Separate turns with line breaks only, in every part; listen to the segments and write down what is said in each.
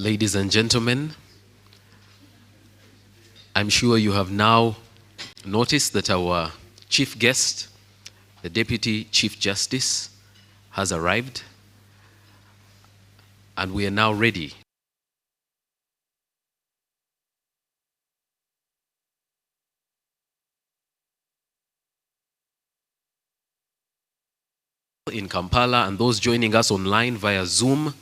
Ladies and gentlemen, I'm sure you have now noticed that our chief guest, the Deputy Chief Justice, has arrived, and we are now ready in Kampala, and those joining us online via Zoom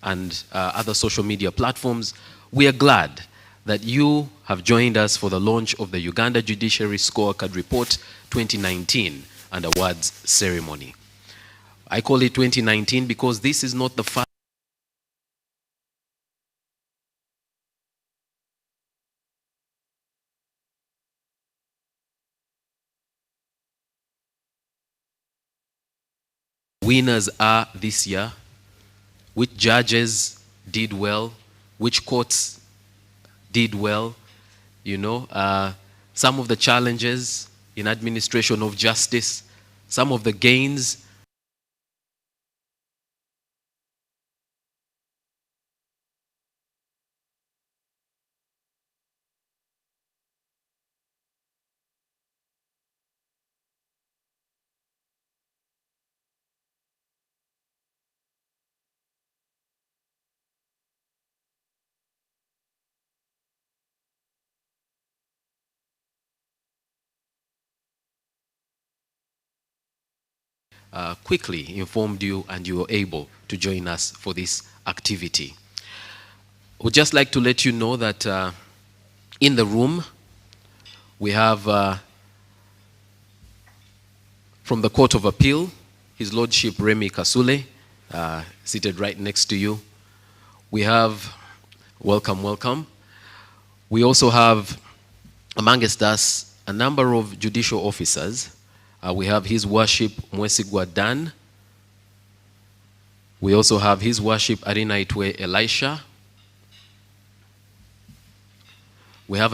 and other social media platforms. We are glad that you have joined us for the launch of the Uganda Judiciary Scorecard Report 2019 and Awards Ceremony. I call it 2019 because this is not the first winners are this year, which judges did well, which courts did well, some of the challenges in administration of justice, some of the gains. Quickly informed you and you were able to join us for this activity. We'd just like to let you know that in the room we have from the Court of Appeal, His Lordship Remy Kasule, seated right next to you. We have, welcome. We also have amongst us a number of judicial officers. We have His Worship Mwesigwa Dan. We also have His Worship Arinaitwe Elisha. We have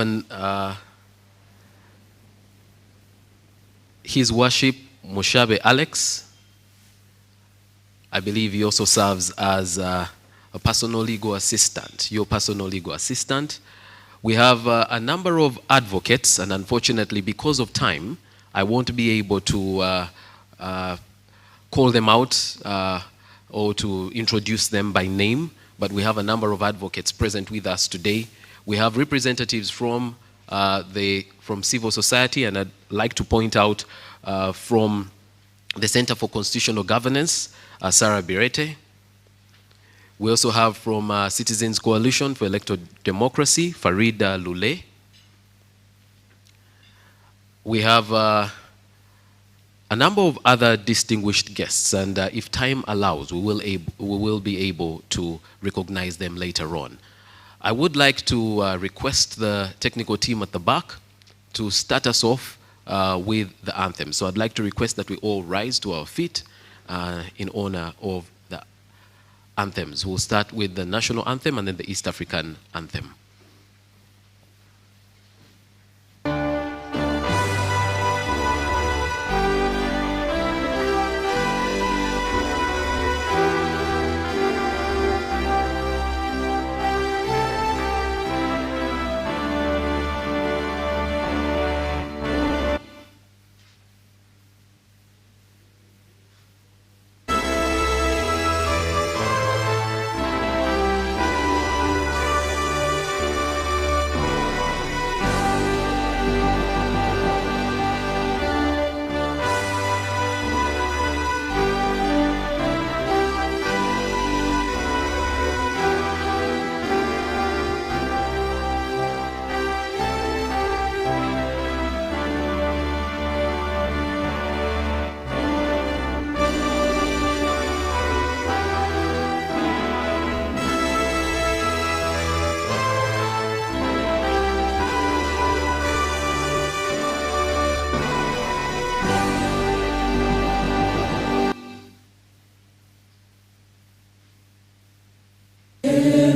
His Worship Mushabe Alex. I believe he also serves as a personal legal assistant, your personal legal assistant. We have a number of advocates, and unfortunately, because of time, I won't be able to call them out or to introduce them by name, but we have a number of advocates present with us today. We have representatives from civil society, and I'd like to point out from the Center for Constitutional Governance, Sarah Birete. We also have from Citizens Coalition for Electoral Democracy, Farida Lule. We have a number of other distinguished guests, and if time allows, we will be able to recognize them later on. I would like to request the technical team at the back to start us off with the anthem. So I'd like to request that we all rise to our feet in honor of the anthems. We'll start with the national anthem and then the East African anthem.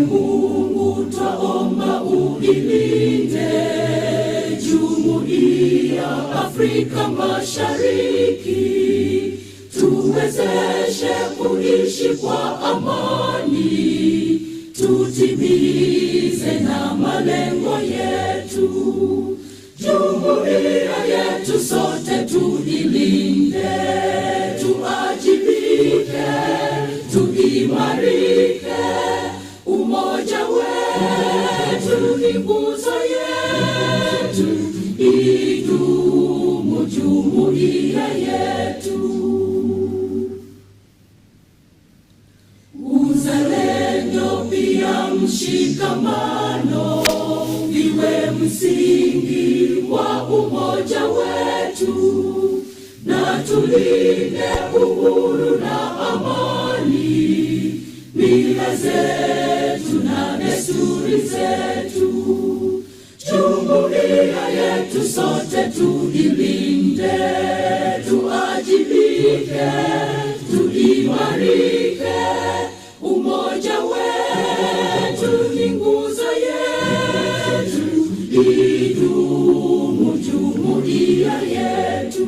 Mungu twaomba uilinde Jumuiya Afrika Mashariki, tuwezeshe kuishi kwa amani, tutimize na malengo yetu. Jumuiya yetu sote tuilinde, tuajibike, tuimarike. Umoja wetu ni nguzo yetu, idumu jumuiya yetu. Uzalendo pia mshikamano viwe msingi wa umoja wetu, na tulinde uhuru na amani, mila zetu na desturi zetu. Jumuiya yetu sote tuilinde, tuajibike, tuimarike. Umoja wetu ni nguzo yetu, idumu jumuiya yetu.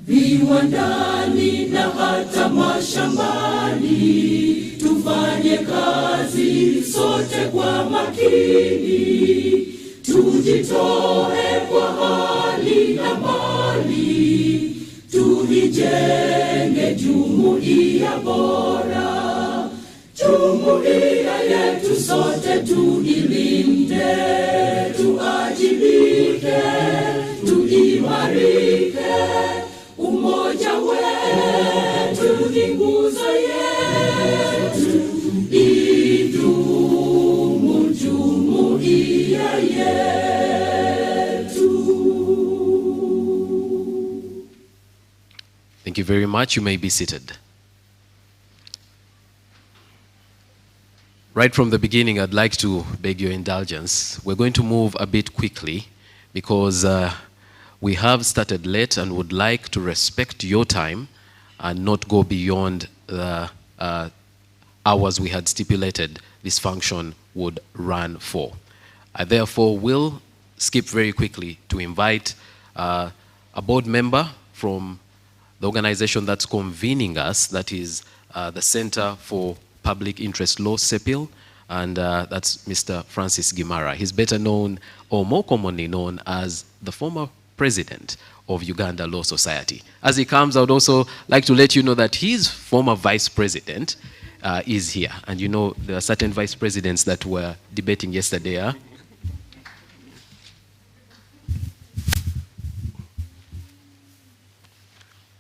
Viwandani na hata mashambani, tufanye kazi sote kwa makini, tujitoe kwa hali na mali, tuijenge jumuiya bora. Jumuiya yetu sote tuilinde, tuajibike, tuimarike. Umoja wetu ni nguzo yetu, idumu jumuiya yetu.
Thank you very much. You may be seated. Right from the beginning, I'd like to beg your indulgence. We're going to move a bit quickly because we have started late and would like to respect your time and not go beyond the hours we had stipulated this function would run for. I therefore will skip very quickly to invite a board member from the organization that's convening us, that is the Center for Public Interest Law, CEPIL, and that's Mr. Francis Gimara. He's better known, or more commonly known, as the former president of Uganda Law Society. As he comes, I would also like to let you know that his former vice president is here. And you know, there are certain vice presidents that were debating yesterday. Huh?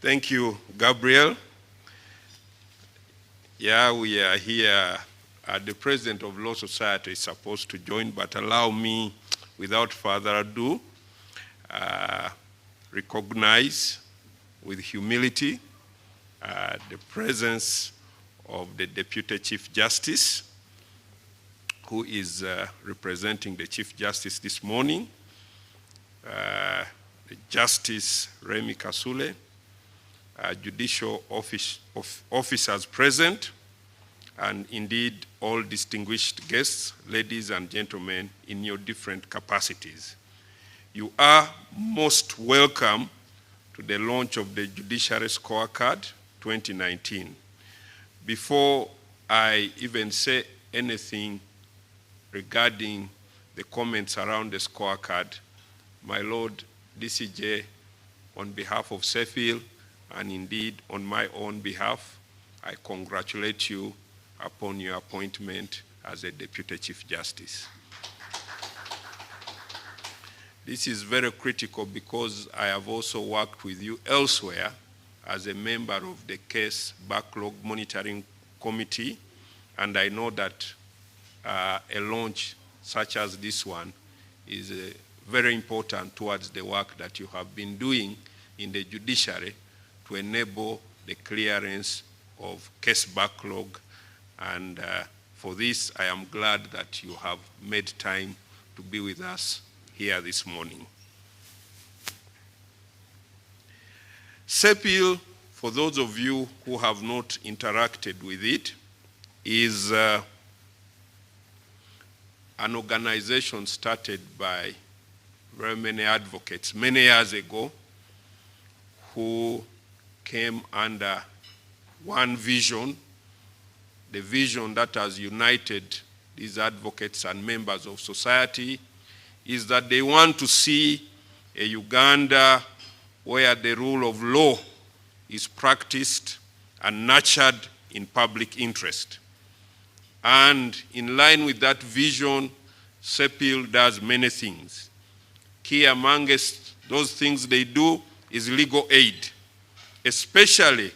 Thank you, Gabriel. Yeah, we are here. The president of Law Society is supposed to join, but allow me, without further ado, recognize with humility the presence of the Deputy Chief Justice, who is representing the Chief Justice this morning, the Justice Remy Kasule, judicial officers present, and indeed all distinguished guests, ladies and gentlemen, in your different capacities. You are most welcome to the launch of the Judiciary Scorecard 2019. Before I even say anything regarding the comments around the scorecard, my Lord DCJ, on behalf of CEPIL, and indeed on my own behalf, I congratulate you upon your appointment as a Deputy Chief Justice. This is very critical because I have also worked with you elsewhere as a member of the Case Backlog Monitoring Committee, and I know that a launch such as this one is very important towards the work that you have been doing in the judiciary to enable the clearance of case backlog. And for this, I am glad that you have made time to be with us here this morning. CEPIL, for those of you who have not interacted with it, is an organization started by very many advocates many years ago who came under one vision the vision that has united these advocates and members of society is that they want to see a Uganda where the rule of law is practiced and nurtured in public interest. And in line with that vision, CEPIL does many things. Key amongst those things they do is legal aid. Especially,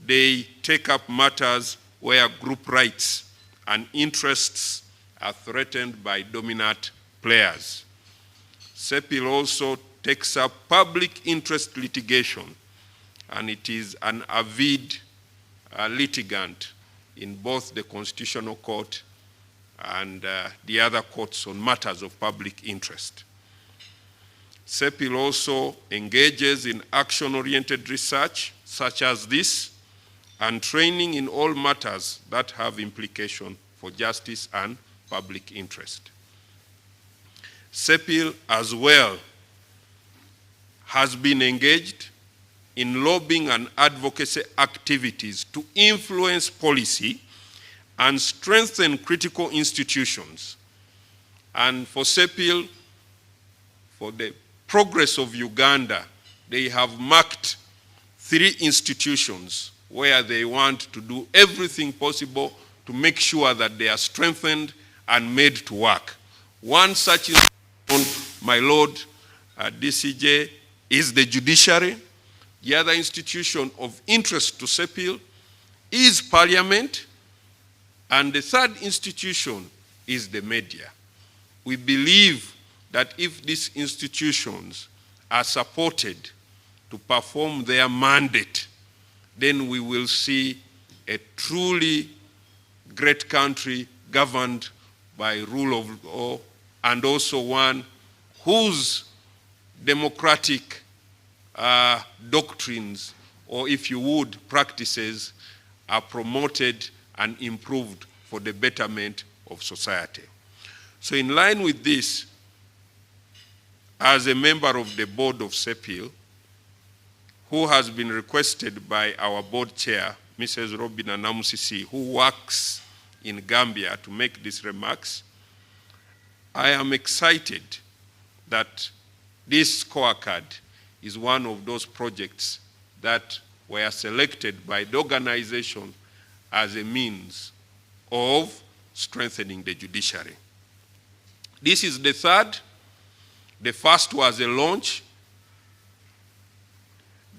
they take up matters where group rights and interests are threatened by dominant players. CEPIL also takes up public interest litigation, and it is an avid litigant in both the Constitutional Court and the other courts on matters of public interest. CEPIL also engages in action-oriented research, such as this, and training in all matters that have implication for justice and public interest. CEPIL as well has been engaged in lobbying and advocacy activities to influence policy and strengthen critical institutions. And for CEPIL, for the progress of Uganda, they have marked 3 institutions where they want to do everything possible to make sure that they are strengthened and made to work. One such institution, my Lord, DCJ, is the judiciary. The other institution of interest to CEPIL is Parliament. And the third institution is the media. We believe that if these institutions are supported to perform their mandate, then we will see a truly great country governed by rule of law, and also one whose democratic doctrines, or if you would, practices, are promoted and improved for the betterment of society. So in line with this, as a member of the board of CEPIL, who has been requested by our board chair, Mrs. Robina Namusisi, who works in Gambia, to make these remarks, I am excited that this scorecard is one of those projects that were selected by the organization as a means of strengthening the judiciary. This is the third. The first was a launch.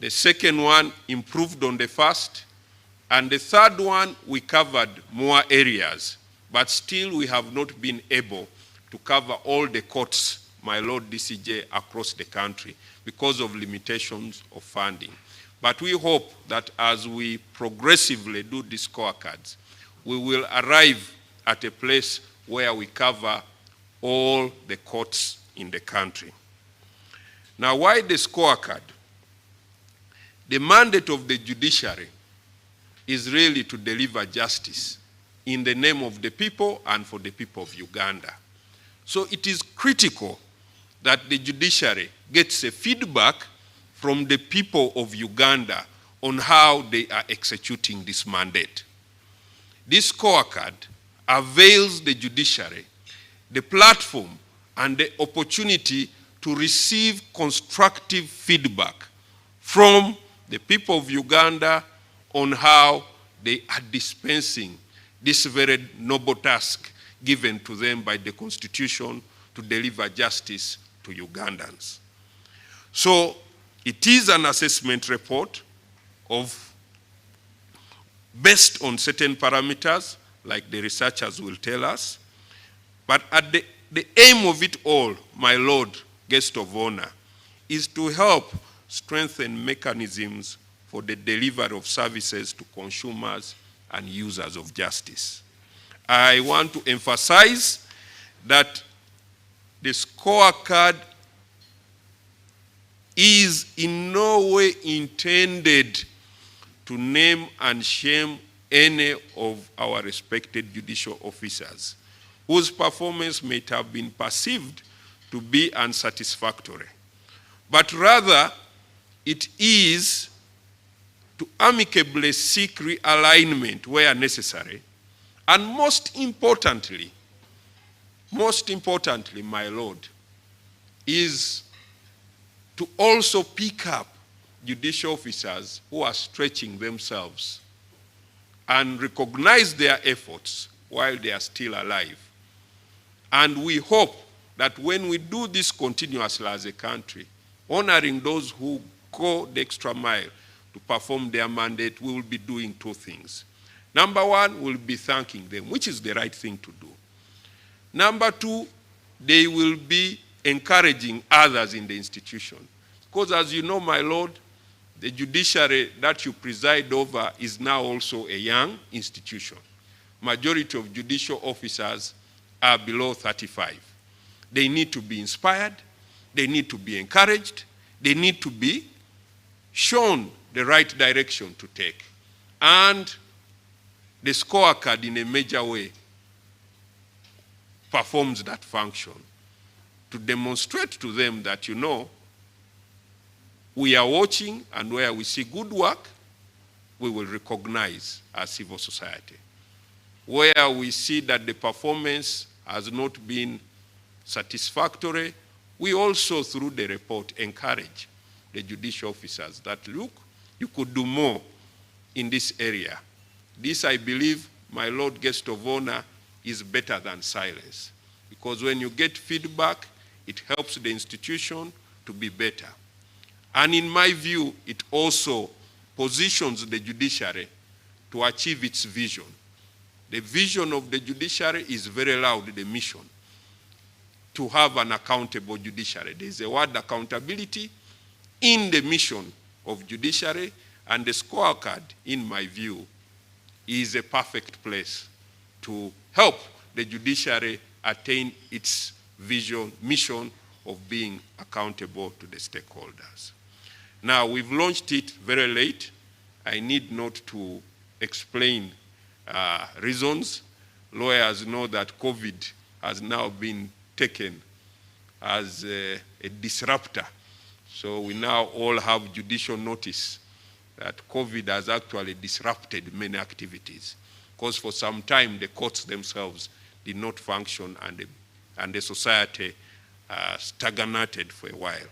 The second one improved on the first. And the third one, we covered more areas. But still, we have not been able to cover all the courts, my Lord DCJ, across the country because of limitations of funding. But we hope that as we progressively do these scorecards, we will arrive at a place where we cover all the courts in the country. Now, why the scorecard? The mandate of the judiciary is really to deliver justice in the name of the people and for the people of Uganda. So it is critical that the judiciary gets a feedback from the people of Uganda on how they are executing this mandate. This scorecard avails the judiciary the platform and the opportunity to receive constructive feedback from the people of Uganda on how they are dispensing this very noble task given to them by the Constitution to deliver justice to Ugandans. So it is an assessment report based on certain parameters, like the researchers will tell us. But at the aim of it all, my Lord, guest of honor, is to help strengthen mechanisms for the delivery of services to consumers and users of justice. I want to emphasize that the scorecard is in no way intended to name and shame any of our respected judicial officers whose performance may have been perceived to be unsatisfactory. But rather, it is to amicably seek realignment where necessary, and most importantly, my Lord, is to also pick up judicial officers who are stretching themselves and recognize their efforts while they are still alive. And we hope that when we do this continuously as a country, honoring those who go the extra mile to perform their mandate, we will be doing two things. Number one, we'll be thanking them, which is the right thing to do. Number two, they will be encouraging others in the institution. Because as you know, my Lord, the judiciary that you preside over is now also a young institution. Majority of judicial officers are below 35. They need to be inspired, they need to be encouraged, they need to be shown the right direction to take. And the scorecard in a major way performs that function to demonstrate to them that, you know, we are watching, and where we see good work, we will recognize as civil society. Where we see that the performance has not been satisfactory, we also, through the report, encourage the judicial officers that, look, you could do more in this area. This, I believe, my Lord Guest of Honor, is better than silence. Because when you get feedback, it helps the institution to be better. And in my view, it also positions the judiciary to achieve its vision. The vision of the judiciary is very loud, the mission, to have an accountable judiciary. There is a word accountability in the mission of judiciary, and the scorecard, in my view, is a perfect place to help the judiciary attain its vision, mission of being accountable to the stakeholders. Now, we've launched it very late. I need not to explain reasons. Lawyers know that COVID has now been taken as a disruptor. So we now all have judicial notice that COVID has actually disrupted many activities. Because for some time, the courts themselves did not function, and the society stagnated for a while.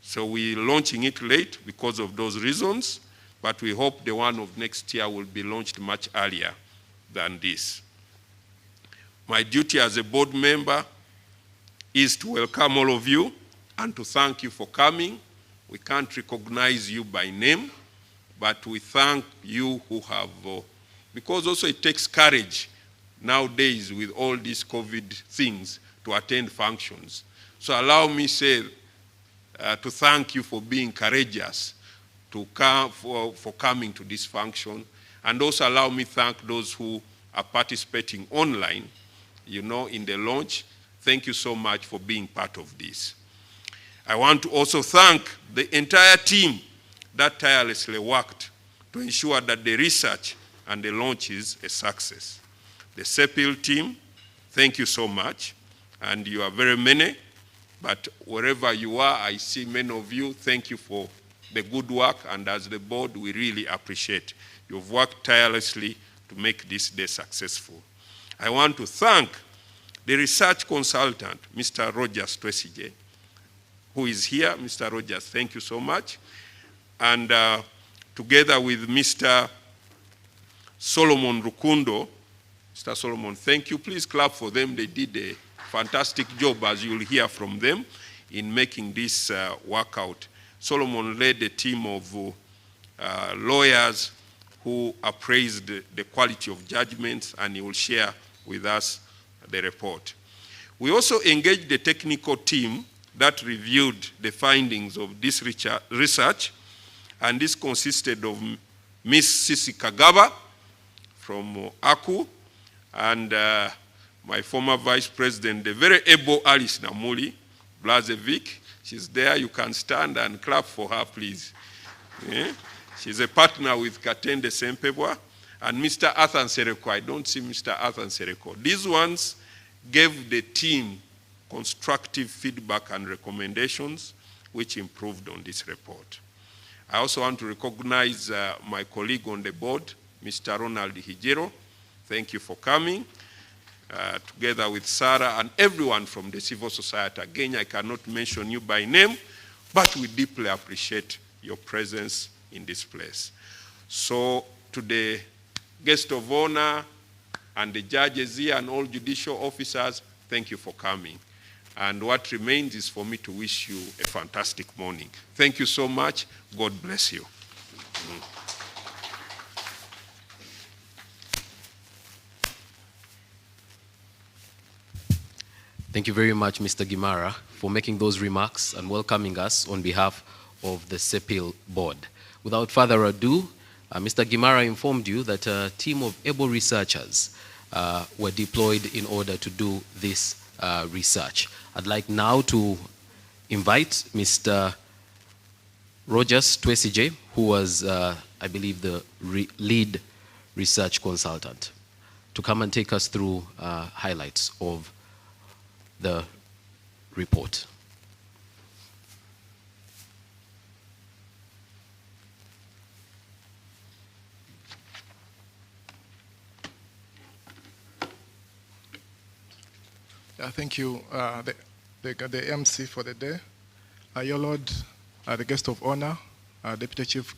So we're launching it late because of those reasons, but we hope the one of next year will be launched much earlier than this. My duty as a board member is to welcome all of you and to thank you for coming. We can't recognize you by name, but we thank you who have, because also it takes courage nowadays with all these COVID things to attend functions. So allow me say to thank you for being courageous to come for coming to this function, and also allow me thank those who are participating online, you know, in the launch. Thank you so much for being part of this. I want to also thank the entire team that tirelessly worked to ensure that the research and the launch is a success. The CEPIL team, thank you so much, and you are very many, but wherever you are, I see many of you. Thank you for the good work, and as the board, we really appreciate. You've worked tirelessly to make this day successful. I want to thank the research consultant, Mr. Rogers Twesige, who is here. Mr. Rogers, thank you so much. And together with Mr. Solomon Rukundo, Mr. Solomon, thank you. Please clap for them. They did a fantastic job, as you'll hear from them, in making this work out. Solomon led a team of lawyers who appraised the quality of judgments, and he will share with us the report. We also engaged the technical team that reviewed the findings of this research, and this consisted of Ms. Sisi Kagaba from AKU, and my former vice president, the very able Alice Namuli Blazevic. She's there. You can stand and clap for her, please. Yeah? She's a partner with Katende Sempebwa. And Mr. Athan Sereko. I don't see Mr. Athan Sereko. These ones gave the team constructive feedback and recommendations which improved on this report. I also want to recognize my colleague on the board, Mr. Ronald Hijero. Thank you for coming. Together with Sarah and everyone from the civil society. Again, I cannot mention you by name, but we deeply appreciate your presence in this place. So to the guest of honor and the judges here and all judicial officers, thank you for coming. And what remains is for me to wish you a fantastic morning. Thank you so much. God bless you.
Thank you very much, Mr. Gimara, for making those remarks and welcoming us on behalf of the CEPIL board. Without further ado, Mr. Gimara informed you that a team of able researchers were deployed in order to do this research. I'd like now to invite Mr. Rogers Twesije, who was, I believe, the lead research consultant, to come and take us through highlights of the report.
Thank you, the MC for the day. Your Lord, the guest of honor, Deputy Chief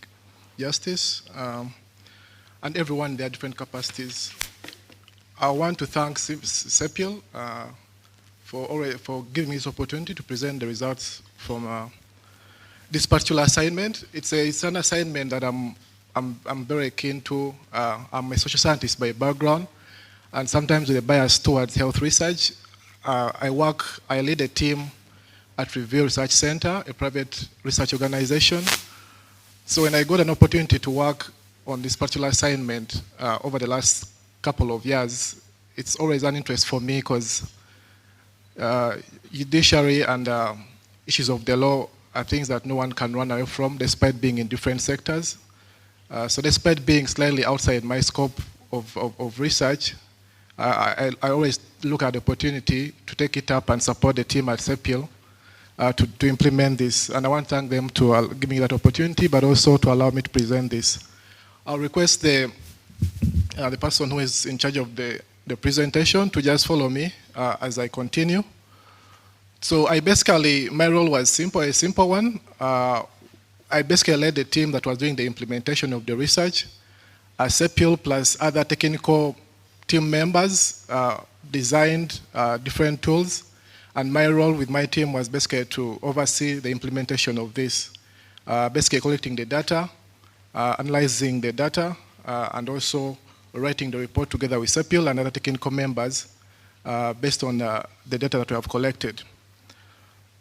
Justice, and everyone in their different capacities. I want to thank CEPIL for giving me this opportunity to present the results from this particular assignment. It's an assignment that I'm very keen to. I'm a social scientist by background, and sometimes with a bias towards health research. I lead a team at Review Research Center, a private research organization. So when I got an opportunity to work on this particular assignment over the last couple of years, it's always an interest for me because judiciary and issues of the law are things that no one can run away from despite being in different sectors. So despite being slightly outside my scope of research, I always look at the opportunity to take it up and support the team at CEPIL to implement this. And I want to thank them to give me that opportunity, but also to allow me to present this. I'll request the person who is in charge of the presentation to just follow me as I continue. So my role was a simple one. I basically led the team that was doing the implementation of the research. CEPIL plus other technical team members designed different tools, and my role with my team was basically to oversee the implementation of this, basically collecting the data, analyzing the data, and also writing the report together with CEPIL and other technical members based on the data that we have collected.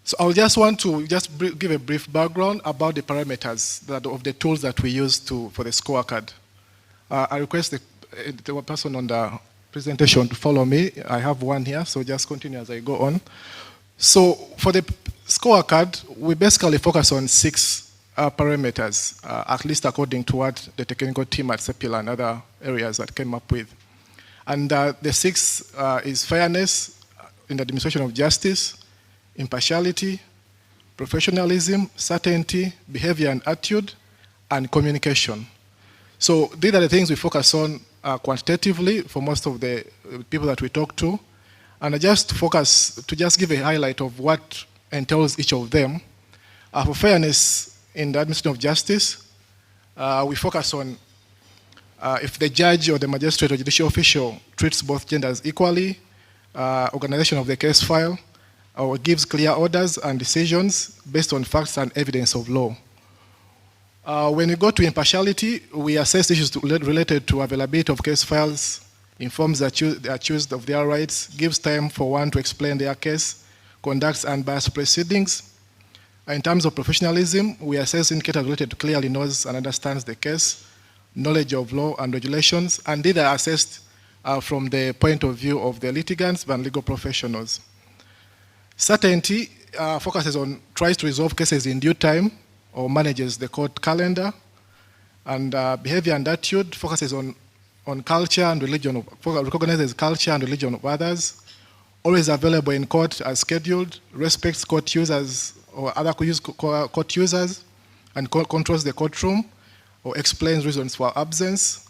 So I just want to give a brief background about the parameters of the tools that we use for the scorecard. I request the person on the presentation to follow me. I have one here, so just continue as I go on. So for the scorecard, we basically focus on 6 parameters, at least according to what the technical team at CEPIL and other areas that came up with. And the 6 is fairness in the administration of justice, impartiality, professionalism, certainty, behavior and attitude, and communication. So these are the things we focus on quantitatively for most of the people that we talk to. And I just focus to just give a highlight of what entails each of them. For fairness in the administration of justice, we focus on if the judge or the magistrate or judicial official treats both genders equally, organization of the case file, or gives clear orders and decisions based on facts and evidence of law. When we go to impartiality, we assess issues related to availability of case files, informs the accused of their rights, gives time for one to explain their case, conducts unbiased proceedings. In terms of professionalism, we assess indicators related to clearly knows and understands the case, knowledge of law and regulations, and these are assessed from the point of view of the litigants and legal professionals. Certainty focuses on, tries to resolve cases in due time, or manages the court calendar. And behavior and attitude focuses on culture and religion, recognizes culture and religion of others, always available in court as scheduled, respects court users or other court users, and controls the courtroom or explains reasons for absence.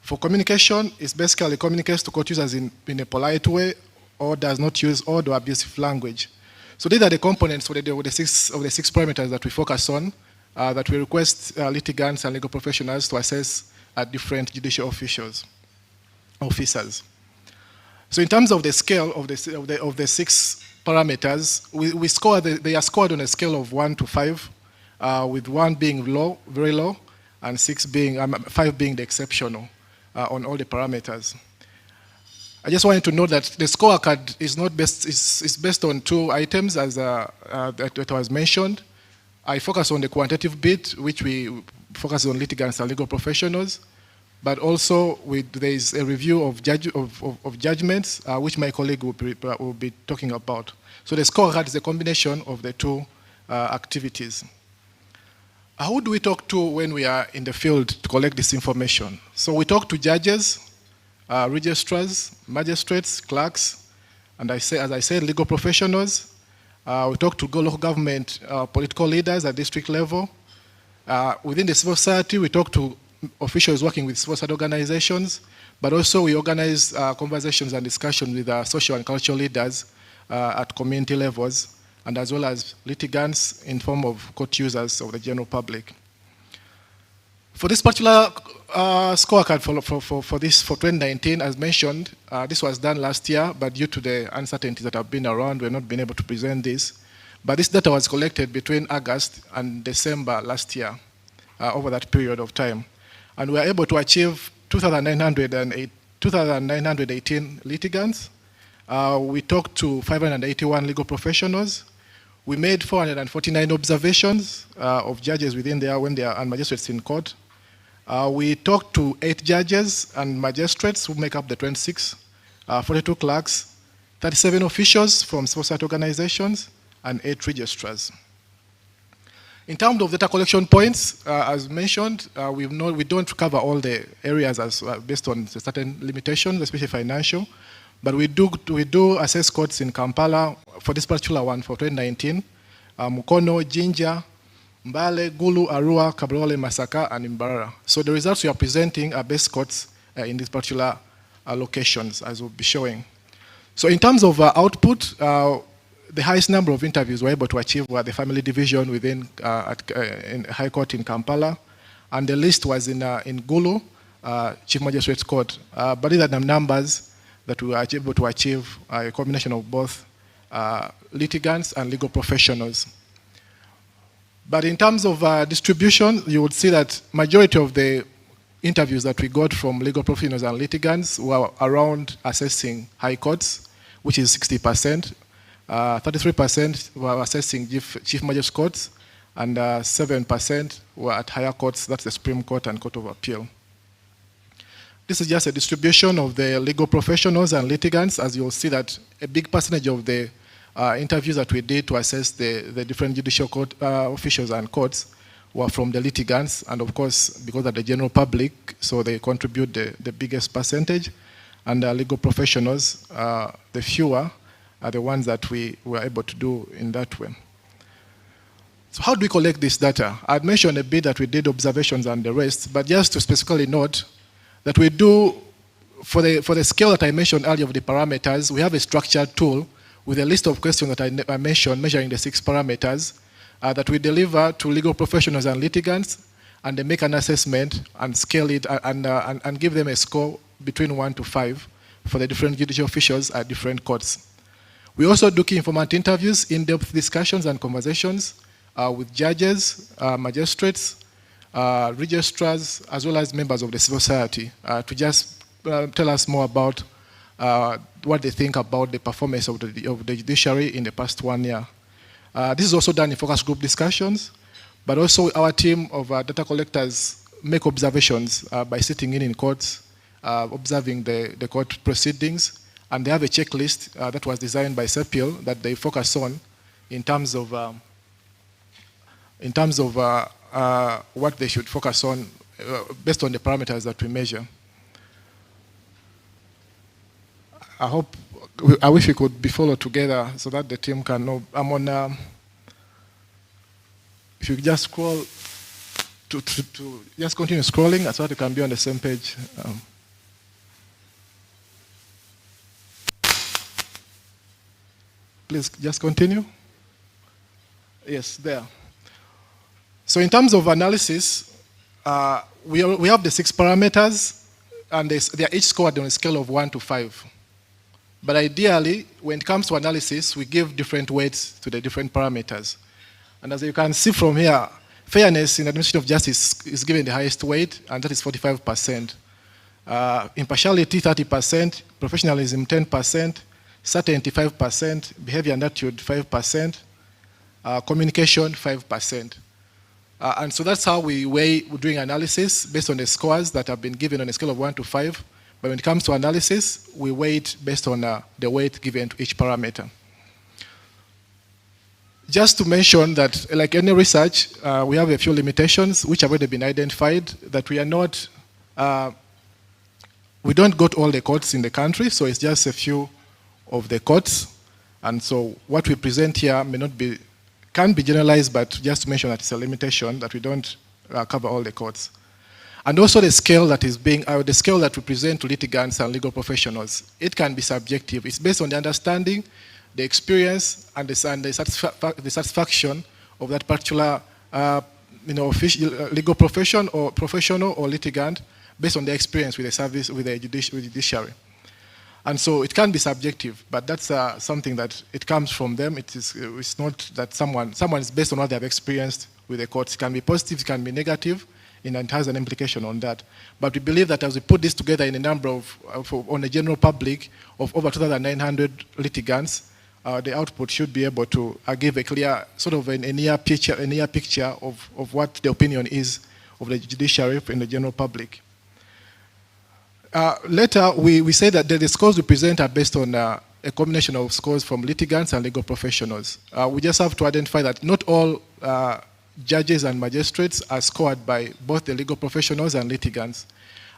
For communication, it basically communicates to court users in a polite way or does not use odd or abusive language. So these are the components of the six parameters that we focus on, that we request litigants and legal professionals to assess at different judicial officers. So in terms of the scale of the 6 parameters, they are scored on a scale of 1 to 5, with 1 being low, very low, and 5 being the exceptional on all the parameters. I just wanted to note that the scorecard is based on 2 items, as that was mentioned. I focus on the quantitative bit, which we focus on litigants and legal professionals, but also there is a review of judgments, which my colleague will be talking about. So the scorecard is a combination of the 2 activities. Who do we talk to when we are in the field to collect this information? So we talk to judges, registrars, magistrates, clerks, and as I said, legal professionals. We talk to local government political leaders at district level. Within the civil society, we talk to officials working with civil society organizations, but also we organize conversations and discussions with social and cultural leaders at community levels, and as well as litigants in form of court users of the general public. For this particular scorecard for 2019, as mentioned, this was done last year, but due to the uncertainties that have been around, we've not been able to present this. But this data was collected between August and December last year, over that period of time. And we were able to achieve 2,918 litigants. We talked to 581 legal professionals. We made 449 observations of judges within there when they are and magistrates in court. We talked to 8 judges and magistrates who make up the 26, 42 clerks, 37 officials from civil society organizations, and 8 registrars. In terms of data collection points, as mentioned, we don't cover all the areas based on certain limitations, especially financial, but we do assess courts in Kampala for this particular one for 2019, Mukono, Jinja, Mbale, Gulu, Arua, Kabrole, Masaka, and Mbarara. So the results we are presenting are best courts in these particular locations, as we'll be showing. So in terms of output, the highest number of interviews we're able to achieve were the family division within in High Court in Kampala, and the list was in Gulu, Chief Magistrate's Court. But these are the numbers that we were able to achieve, a combination of both litigants and legal professionals. But in terms of distribution, you would see that majority of the interviews that we got from legal professionals and litigants were around assessing high courts, which is 60%. 33% were assessing chief magistrates courts, and 7% were at higher courts, that's the Supreme Court and Court of Appeal. This is just a distribution of the legal professionals and litigants, as you'll see that a big percentage of the interviews that we did to assess the different judicial court officials and courts were from the litigants, and of course, because of the general public, so they contribute the biggest percentage, and legal professionals, the fewer, are the ones that we were able to do in that way. So how do we collect this data? I'd mentioned a bit that we did observations and the rest, but just to specifically note that we do, for the scale that I mentioned earlier of the parameters, we have a structured tool with a list of questions that I mentioned, measuring the 6 parameters, that we deliver to legal professionals and litigants, and they make an assessment and scale it and give them a score between 1 to 5 for the different judicial officials at different courts. We also do key informant interviews, in-depth discussions and conversations with judges, magistrates, registrars, as well as members of the civil society to just tell us more about what they think about the performance of the judiciary in the past 1 year. This is also done in focus group discussions, but also our team of data collectors make observations by sitting in courts, observing the court proceedings, and they have a checklist that was designed by CEPIL that they focus on in terms of what they should focus on based on the parameters that we measure. I wish we could be followed together so that the team can know. If if you just scroll to just continue scrolling so that you can be on the same page. Please just continue. Yes, there. So in terms of analysis, we have the 6 parameters, and they are each scored on a scale of 1 to 5. But ideally, when it comes to analysis, we give different weights to the different parameters. And as you can see from here, fairness in administration of justice is given the highest weight, and that is 45%. Impartiality, 30%. Professionalism, 10%. Certainty, 5%. Behavior and attitude, 5%. Communication, 5%. And so that's how we're doing analysis based on the scores that have been given on a scale of 1 to 5. But when it comes to analysis, we weight based on the weight given to each parameter. Just to mention that, like any research, we have a few limitations which have already been identified, that we are not, we don't go to all the courts in the country, so it's just a few of the courts. And so what we present here may not be, can be generalized, but just to mention that it's a limitation, that we don't cover all the courts. And also the scale that is being, the scale that we present to litigants and legal professionals, it can be subjective. It's based on the understanding, the experience, and the satisfaction of that particular legal profession or professional or litigant, based on their experience with the service, with the judiciary. And so it can be subjective, but that's something that it comes from them. It's not that someone is based on what they have experienced with the courts. It can be positive, it can be negative, and it has an implication on that. But we believe that as we put this together in a number on the general public of over 2,900 litigants, the output should be able to give a clear, sort of a near picture of what the opinion is of the judiciary in the general public. Later, we say that the scores we present are based on a combination of scores from litigants and legal professionals. We just have to identify that not all judges and magistrates are scored by both the legal professionals and litigants.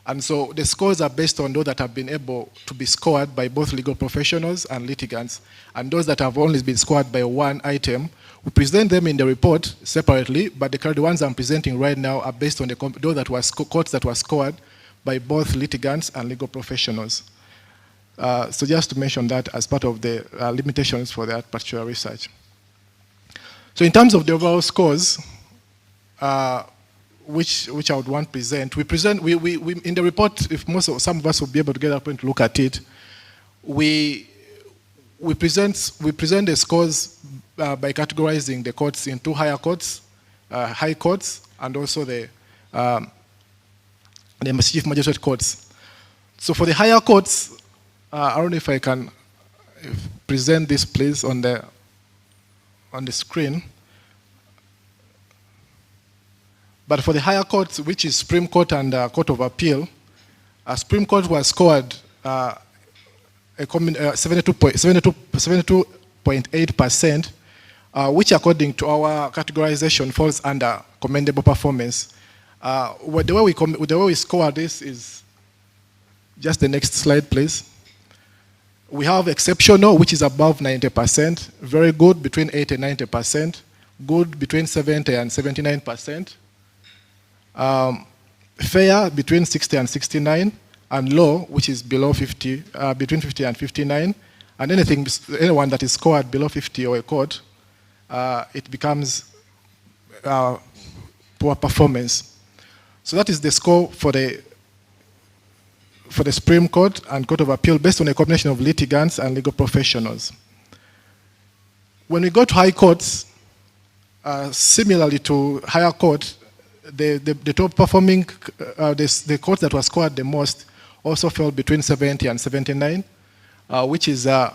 And so the scores are based on those that have been able to be scored by both legal professionals and litigants. And those that have only been scored by one item, we present them in the report separately, but the ones I'm presenting right now are based on those that were courts that were scored by both litigants and legal professionals. So just to mention that as part of the limitations for that particular research. So in terms of the overall scores, which I would want to present, we in the report, if some of us will be able to get up and look at it, we present the scores by categorizing the courts into higher courts, high courts, and also the chief magistrate courts. So for the higher courts, I don't know if I can present this, please, on the screen. But for the higher courts, which is Supreme Court and Court of Appeal, Supreme Court was scored 72.8%, which according to our categorization falls under commendable performance. The way we score this is just the next slide, please. We have exceptional, which is above 90%, very good between 80 and 90%, good between 70 and 79%, fair between 60 and 69, and low, which is below 50, between 50 and 59, and anyone that is scored below 50 or a court, it becomes poor performance. So that is the score for the Supreme Court and Court of Appeal based on a combination of litigants and legal professionals. When we go to high courts, similarly to higher court, the top performing, the courts that were scored the most also fell between 70 and 79, which is a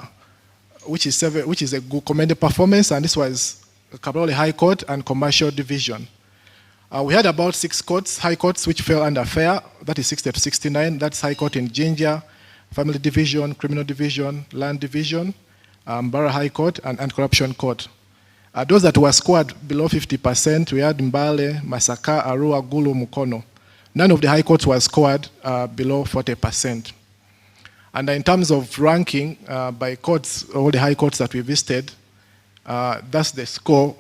good commended performance, and this was Kabarole High Court and Commercial Division. We had about 6 courts, high courts, which fell under fair. That is 60 to 69. That's High Court in Jinja, Family Division, Criminal Division, Land Division, Borough High Court, and Corruption Court. Those that were scored below 50%, we had Mbale, Masaka, Arua, Gulu, Mukono. None of the high courts were scored below 40%. And in terms of ranking by courts, all the high courts that we visited, that's the score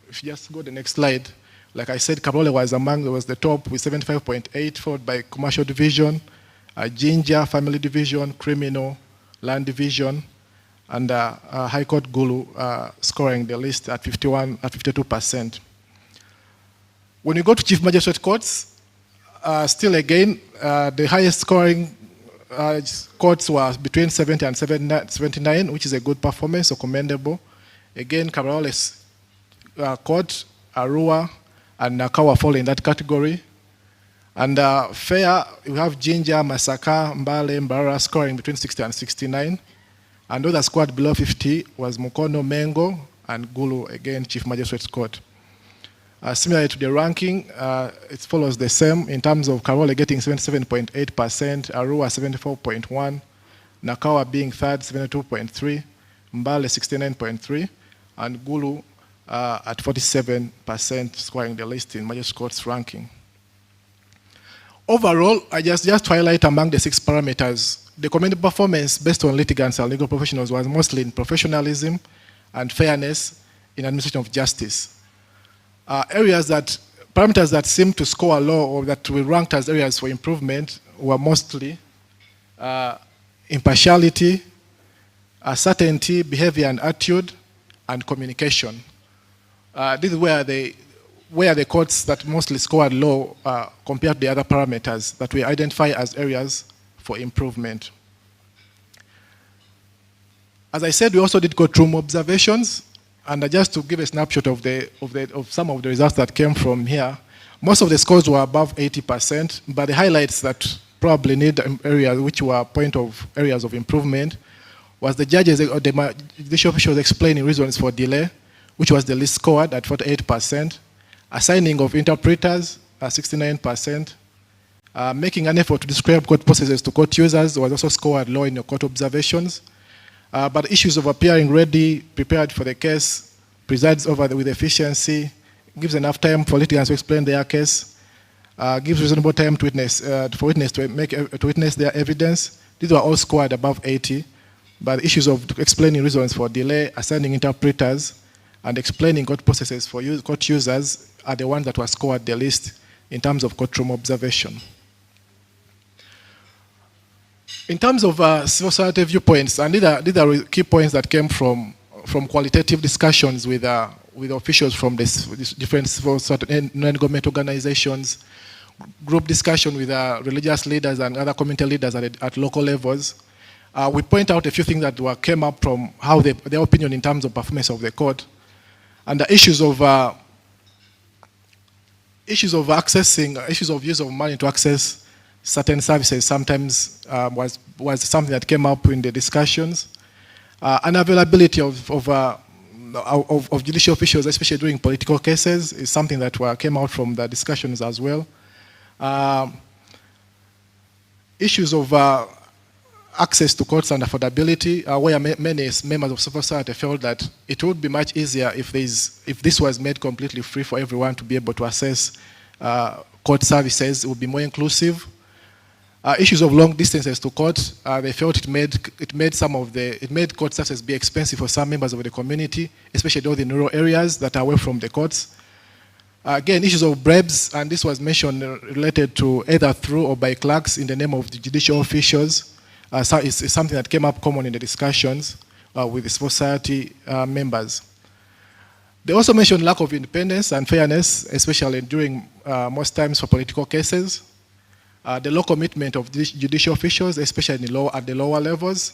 if you just go to the next slide, like I said, Kabarole was the top with 75.8, followed by Commercial Division, Ginger, Family Division, Criminal, Land Division, and High Court Gulu scoring the list at 52%. When you go to Chief Magistrate Courts, still again, the highest scoring courts were between 70 and 79, which is a good performance, so commendable. Again, Kabarole's Court, Arua, and Nakawa fall in that category. And fair, we have Ginger, Masaka, Mbale, Mbara scoring between 60 and 69. And those that scored below 50 was Mukono, Mengo, and Gulu, again, Chief Magistrate's Court. Similarly to the ranking, it follows the same in terms of Kabarole getting 77.8%, Arua 74.1%, Nakawa being third, 72.3%, Mbale 69.3%, and Gulu at 47%, scoring the list in Magistrate Court's ranking. Overall, I just highlight among the 6 parameters, the commendable performance based on litigants and legal professionals was mostly in professionalism and fairness in administration of justice. Parameters that seem to score low or that we ranked as areas for improvement were mostly impartiality, certainty, behavior and attitude, and communication. This is where the courts that mostly scored low compared to the other parameters that we identify as areas for improvement. As I said, we also did courtroom observations, and just to give a snapshot of some of the results that came from here, most of the scores were above 80%, but the highlights that probably need areas which were areas of improvement was the judges or the judicial officials explaining reasons for delay, which was the least scored at 48%, assigning of interpreters at 69%, making an effort to describe court processes to court users was also scored low in the court observations. But issues of appearing ready, prepared for the case, presides over with efficiency, gives enough time for litigants to explain their case, gives reasonable time to witness to witness their evidence. These were all scored above 80. But issues of explaining reasons for delay, assigning interpreters, and explaining court processes for court users are the ones that were scored the least in terms of courtroom observation. In terms of civil society viewpoints, and these are key points that came from qualitative discussions with officials from these different civil society non-government organizations, group discussion with religious leaders and other community leaders at local levels. We point out a few things that came up from how their opinion in terms of performance of the court, and the issues of accessing, issues of use of money to access certain services sometimes was something that came up in the discussions. Unavailability of judicial officials, especially during political cases, is something that came out from the discussions as well. Issues of access to courts and affordability, where many members of civil society felt that it would be much easier if this was made completely free for everyone to be able to access court services. It would be more inclusive. Issues of long distances to court, they felt it made court services be expensive for some members of the community, especially those in rural areas that are away from the courts. Again, issues of BREBs, and this was mentioned related to either through or by clerks in the name of the judicial officials. So it's something that came up common in the discussions with the civil society members. They also mentioned lack of independence and fairness, especially during most times for political cases. The low commitment of judicial officials, especially at the lower levels.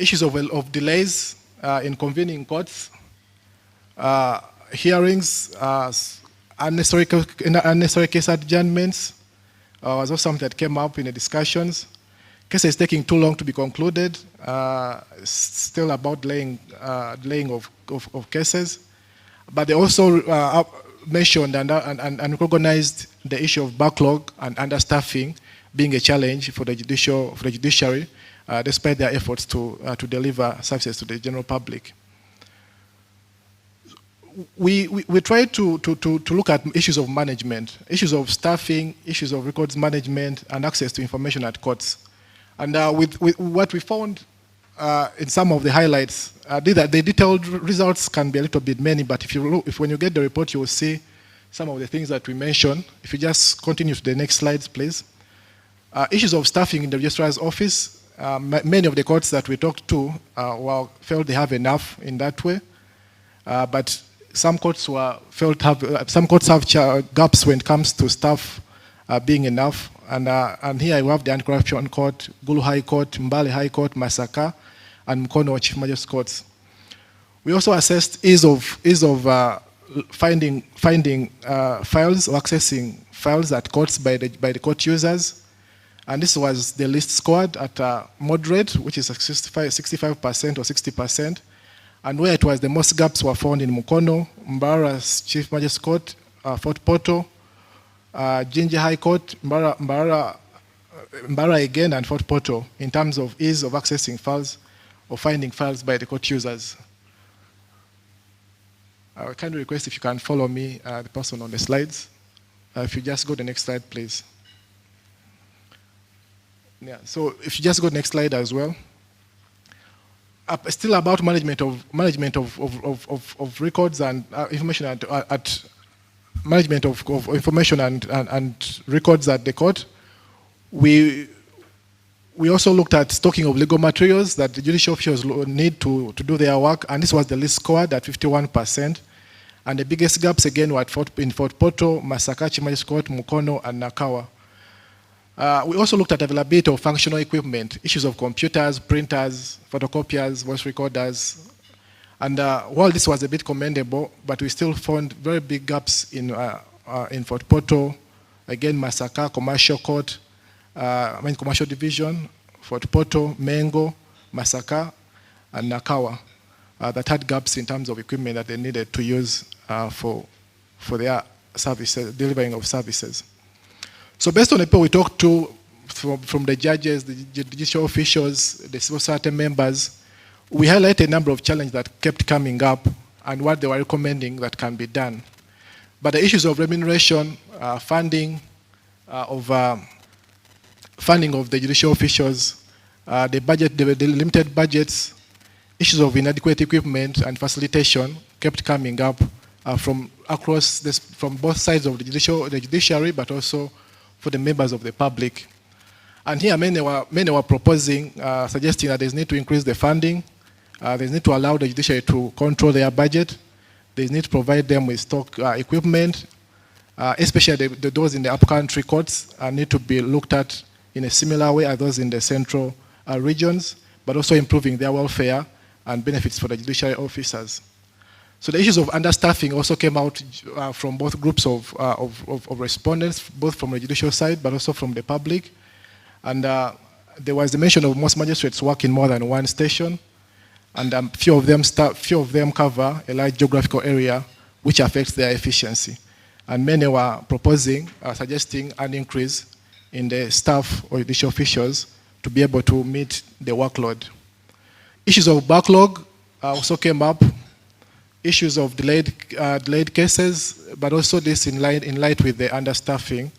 Issues of delays in convening courts. Hearings, unnecessary case adjournments was also something that came up in the discussions. Cases taking too long to be concluded, still about delaying of cases. But they also mentioned and recognized the issue of backlog and understaffing being a challenge for the judiciary, despite their efforts to deliver services to the general public. We try to look at issues of management, issues of staffing, issues of records management, and access to information at courts. And with what we found in some of the highlights, the detailed results can be a little bit many, but when you get the report, you will see some of the things that we mentioned. If you just continue to the next slides, please. Issues of staffing in the registrar's office. Many of the courts that we talked to felt they have enough in that way, but some courts have gaps when it comes to staff being enough. And here we have the Anti-Corruption Court, Gulu High Court, Mbale High Court, Masaka, and Mukono Chief Magistrates Courts. We also assessed ease of finding files or accessing files at courts by the court users. And this was the list scored at moderate, which is 65% or 60%. And where it was the most gaps were found in Mukono, Mbara's Chief Magistrates Court, Fort Portal, Jinja High Court, Mbara again, and Fort Portal in terms of ease of accessing files or finding files by the court users. I kindly request if you can follow me, the person on the slides. If you just go to the next slide, please. Yeah, so if you just go to the next slide as well. Still about management of records and information at management of information and records at the court. We also looked at stocking of legal materials that the judicial officials need to do their work, and this was the least scored at 51%. And the biggest gaps again were in Fort Portal, Masaka, Chief Magistrates Court, Mukono, and Nakawa. We also looked at availability of functional equipment, issues of computers, printers, photocopiers, voice recorders. And while this was a bit commendable, but we still found very big gaps in Fort Portal, again, Masaka, Commercial Court, Commercial Division, Fort Portal, Mengo, Masaka, and Nakawa that had gaps in terms of equipment that they needed to use for their services, delivering of services. So based on the people we talked to from the judges, the judicial officials, the civil society members, we highlighted a number of challenges that kept coming up and what they were recommending that can be done. But the issues of remuneration, funding of the judicial officials, the limited budgets, issues of inadequate equipment and facilitation kept coming up from both sides of the judiciary, but also for the members of the public. And here many were proposing, suggesting that there's need to increase the funding, there's need to allow the judiciary to control their budget, there's need to provide them with stock equipment, especially those in the upcountry courts need to be looked at in a similar way as those in the central regions, but also improving their welfare and benefits for the judiciary officers. So the issues of understaffing also came out from both groups of respondents, both from the judicial side, but also from the public. And there was the mention of most magistrates working more than one station, and few of them cover a large geographical area, which affects their efficiency. And many were proposing, suggesting an increase in the staff or judicial officials to be able to meet the workload. Issues of backlog also came up. Issues of delayed cases, but also this in light with the understaffing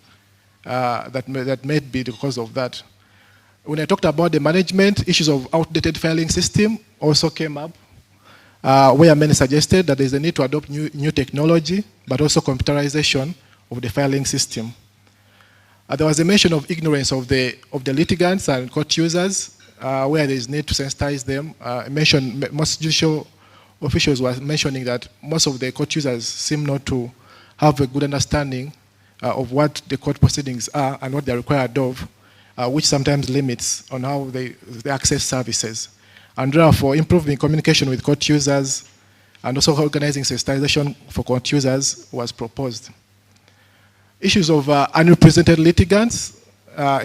that may be because of that. When I talked about the management, issues of outdated filing system also came up, where many suggested that there's a need to adopt new technology, but also computerization of the filing system. There was a mention of ignorance of the litigants and court users, where there is need to sensitize them. Most judicial officials were mentioning that most of the court users seem not to have a good understanding of what the court proceedings are and what they're required of, which sometimes limits on how they access services. And therefore, improving communication with court users and also organizing sensitization for court users was proposed. Issues of unrepresented litigants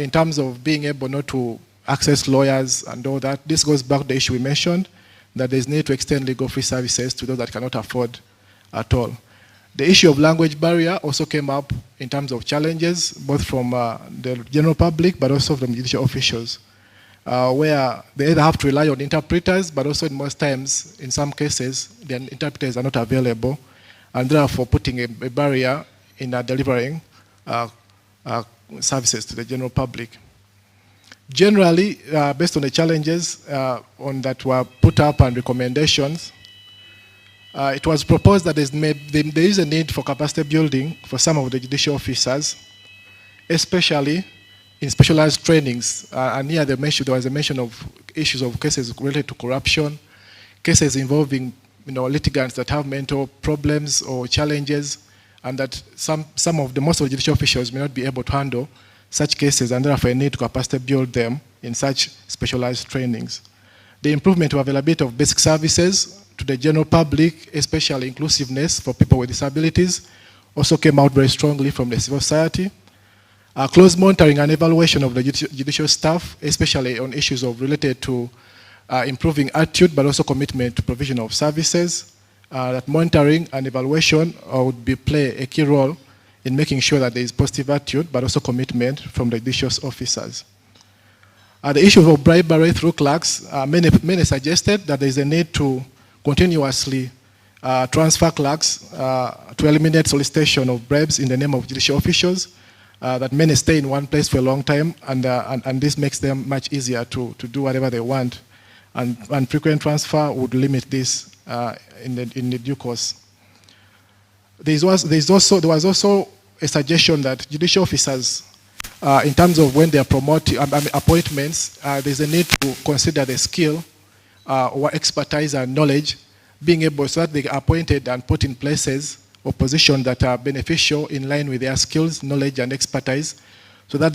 in terms of being able not to access lawyers and all that. This goes back to the issue we mentioned, that there's need to extend legal free services to those that cannot afford at all. The issue of language barrier also came up in terms of challenges, both from the general public, but also from judicial officials, where they either have to rely on interpreters, but also in most times, in some cases, the interpreters are not available, and therefore putting a barrier in delivering services to the general public. Generally, based on the challenges on that were put up and recommendations, it was proposed that there is a need for capacity building for some of the judicial officers, especially in specialized trainings. And here there was a mention of issues of cases related to corruption, cases involving litigants that have mental problems or challenges, and that most of the judicial officials may not be able to handle such cases, and therefore a need to capacity build them in such specialized trainings. The improvement of availability of basic services to the general public, especially inclusiveness for people with disabilities, also came out very strongly from the civil society. Close monitoring and evaluation of the judicial staff, especially on issues related to improving attitude, but also commitment to provision of services. That monitoring and evaluation would play a key role in making sure that there is positive attitude, but also commitment from the judicial officers. The issue of bribery through clerks, many suggested that there is a need to continuously transfer clerks to eliminate solicitation of bribes in the name of judicial officials, that many stay in one place for a long time, and this makes them much easier to do whatever they want. And frequent transfer would limit this in the due course. There was also a suggestion that judicial officers, in terms of when they are promoted, appointments, there's a need to consider the skill or expertise and knowledge, being able so that they are appointed and put in places or positions that are beneficial in line with their skills, knowledge, and expertise, so that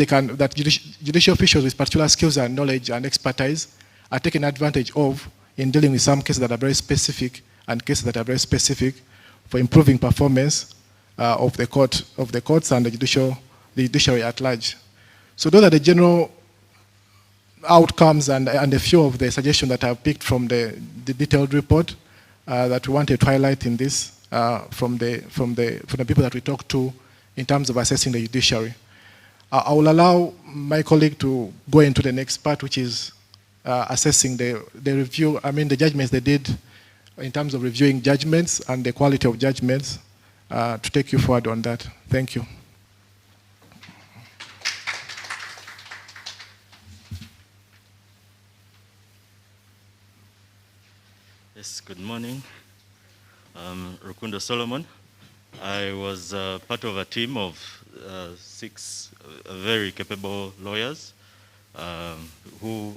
judicial officials with particular skills and knowledge and expertise are taken advantage of in dealing with some cases that are very specific and cases that are very specific for improving performance of the courts and the judiciary at large. So those are the general outcomes and a few of the suggestions that I've picked from the detailed report that we wanted to highlight in this from the people that we talked to in terms of assessing the judiciary. I will allow my colleague to go into the next part, which is assessing the review, the judgments they did in terms of reviewing judgments and the quality of judgments, to take you forward on that. Thank you.
Yes, good morning. I'm Rukundo Solomon. I was part of a team of 6 very capable lawyers who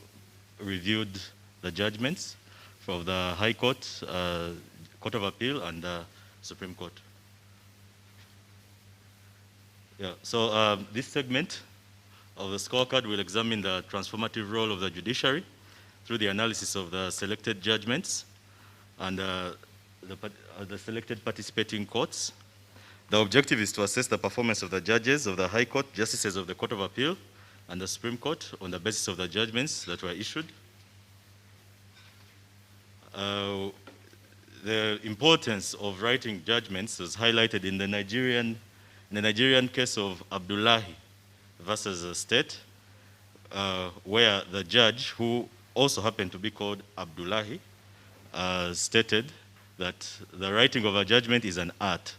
reviewed the judgments from the High Court, Court of Appeal, and the Supreme Court. Yeah, so this segment of the scorecard will examine the transformative role of the judiciary through the analysis of the selected judgments and the selected participating courts. The objective is to assess the performance of the judges of the High Court, justices of the Court of Appeal, and the Supreme Court on the basis of the judgments that were issued. The importance of writing judgments was highlighted in the Nigerian case of Abdullahi versus the state, where the judge, who also happened to be called Abdullahi, stated that the writing of a judgment is an art.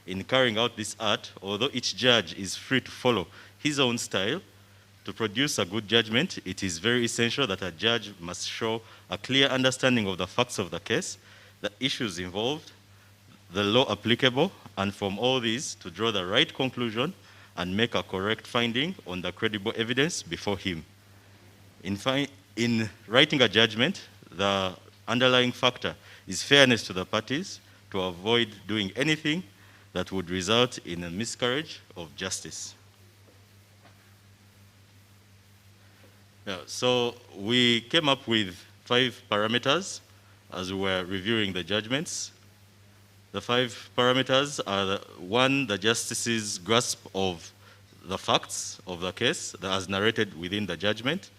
In carrying out this art, although each judge is free to follow his own style, to produce a good judgment, it is very essential that a judge must show a clear understanding of the facts of the case, the issues involved, the law applicable, and from all these to draw the right conclusion and make a correct finding on the credible evidence before him. In writing a judgment, the underlying factor is fairness to the parties to avoid doing anything that would result in a miscarriage of justice. Yeah, so we came up with 5 parameters as we were reviewing the judgments. The 5 parameters are 1, the justice's grasp of the facts of the case as narrated within the judgment.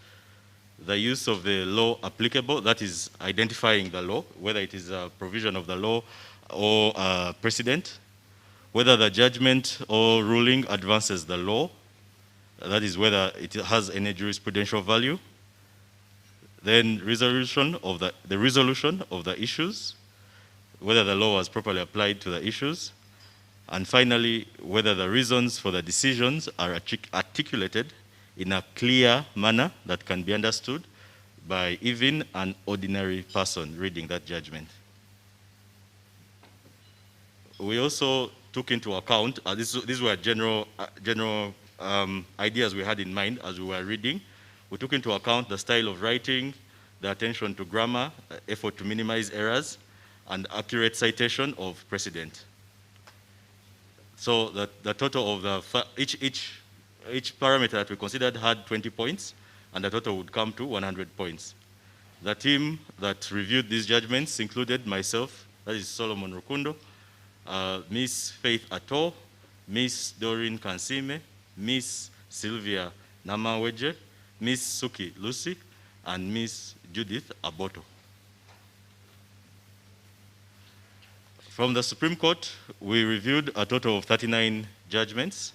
The use of the law applicable, that is identifying the law, whether it is a provision of the law or a precedent, whether the judgment or ruling advances the law, that is whether it has any jurisprudential value. Then the resolution of the issues, whether the law was properly applied to the issues, and finally, whether the reasons for the decisions are articulated in a clear manner that can be understood by even an ordinary person reading that judgment. We also took into account, these were general ideas we had in mind as we were reading. We took into account the style of writing, the attention to grammar, effort to minimize errors, and accurate citation of precedent. So the total of each parameter that we considered had 20 points, and the total would come to 100 points. The team that reviewed these judgments included myself, that is Solomon Rukundo, Miss Faith Ato, Miss Doreen Kansime, Miss Sylvia Namaweje, Miss Suki Lucy, and Miss Judith Aboto. From the Supreme Court, we reviewed a total of 39 judgments.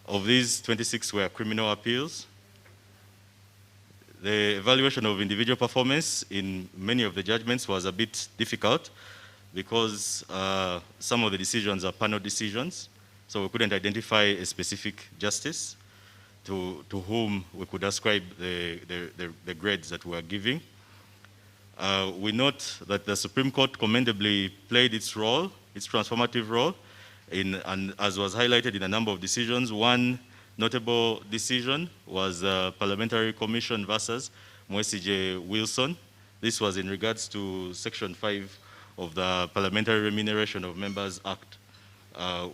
Of these, 26 were criminal appeals. The evaluation of individual performance in many of the judgments was a bit difficult because some of the decisions are panel decisions, so we couldn't identify a specific justice to whom we could ascribe the grades that we were giving. We note that the Supreme Court commendably played its role, its transformative role, and as was highlighted in a number of decisions. One notable decision was Parliamentary Commission versus Mwesije Wilson. This was in regards to Section 5 of the Parliamentary Remuneration of Members Act,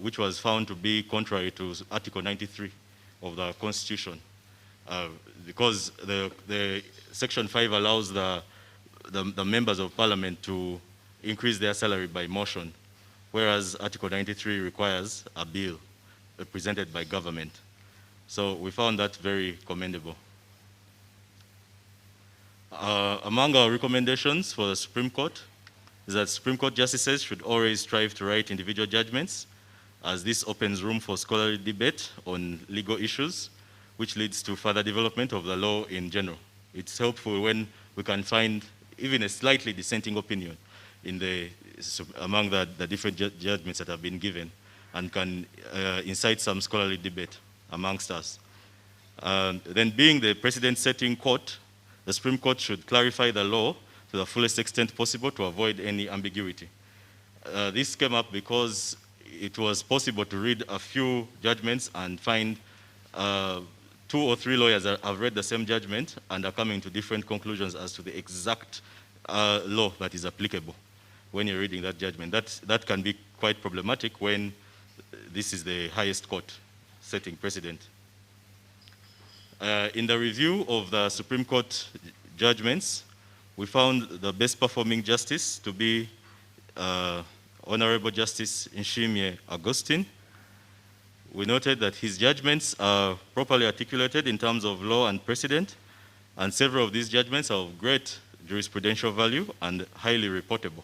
which was found to be contrary to Article 93 of the Constitution, because the Section 5 allows the members of Parliament to increase their salary by motion, whereas Article 93 requires a bill presented by government. So we found that very commendable. Among our recommendations for the Supreme Court is that Supreme Court justices should always strive to write individual judgments, as this opens room for scholarly debate on legal issues, which leads to further development of the law in general. It's helpful when we can find even a slightly dissenting opinion among the different judgments that have been given, and can incite some scholarly debate amongst us. Then, being the precedent-setting court, the Supreme Court should clarify the law to the fullest extent possible to avoid any ambiguity. This came up because it was possible to read a few judgments and find 2 or 3 lawyers that have read the same judgment and are coming to different conclusions as to the exact law that is applicable when you're reading that judgment. That can be quite problematic when this is the highest court setting precedent. In the review of the Supreme Court judgments, we found the best performing justice to be Honorable Justice Nshimye Augustine. We noted that his judgments are properly articulated in terms of law and precedent, and several of these judgments are of great jurisprudential value and highly reportable.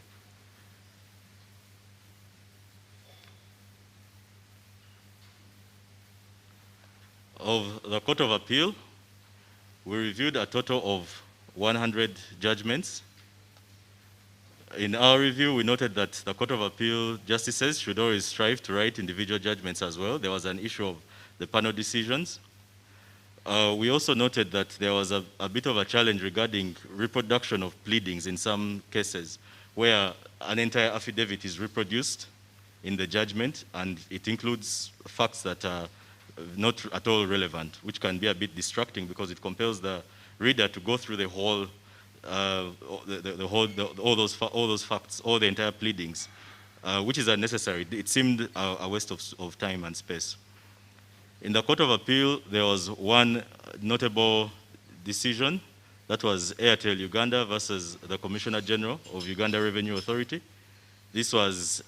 Of the Court of Appeal, we reviewed a total of 100 judgments. In our review, we noted that the Court of Appeal justices should always strive to write individual judgments as well. There was an issue of the panel decisions. We also noted that there was a bit of a challenge regarding reproduction of pleadings in some cases, where an entire affidavit is reproduced in the judgment, and it includes facts that are not at all relevant, which can be a bit distracting because it compels the reader to go through the whole all those facts, all the entire pleadings, which is unnecessary. It seemed a waste of time and space. In the Court of Appeal, there was one notable decision, that was Airtel Uganda versus the Commissioner General of Uganda Revenue Authority. This was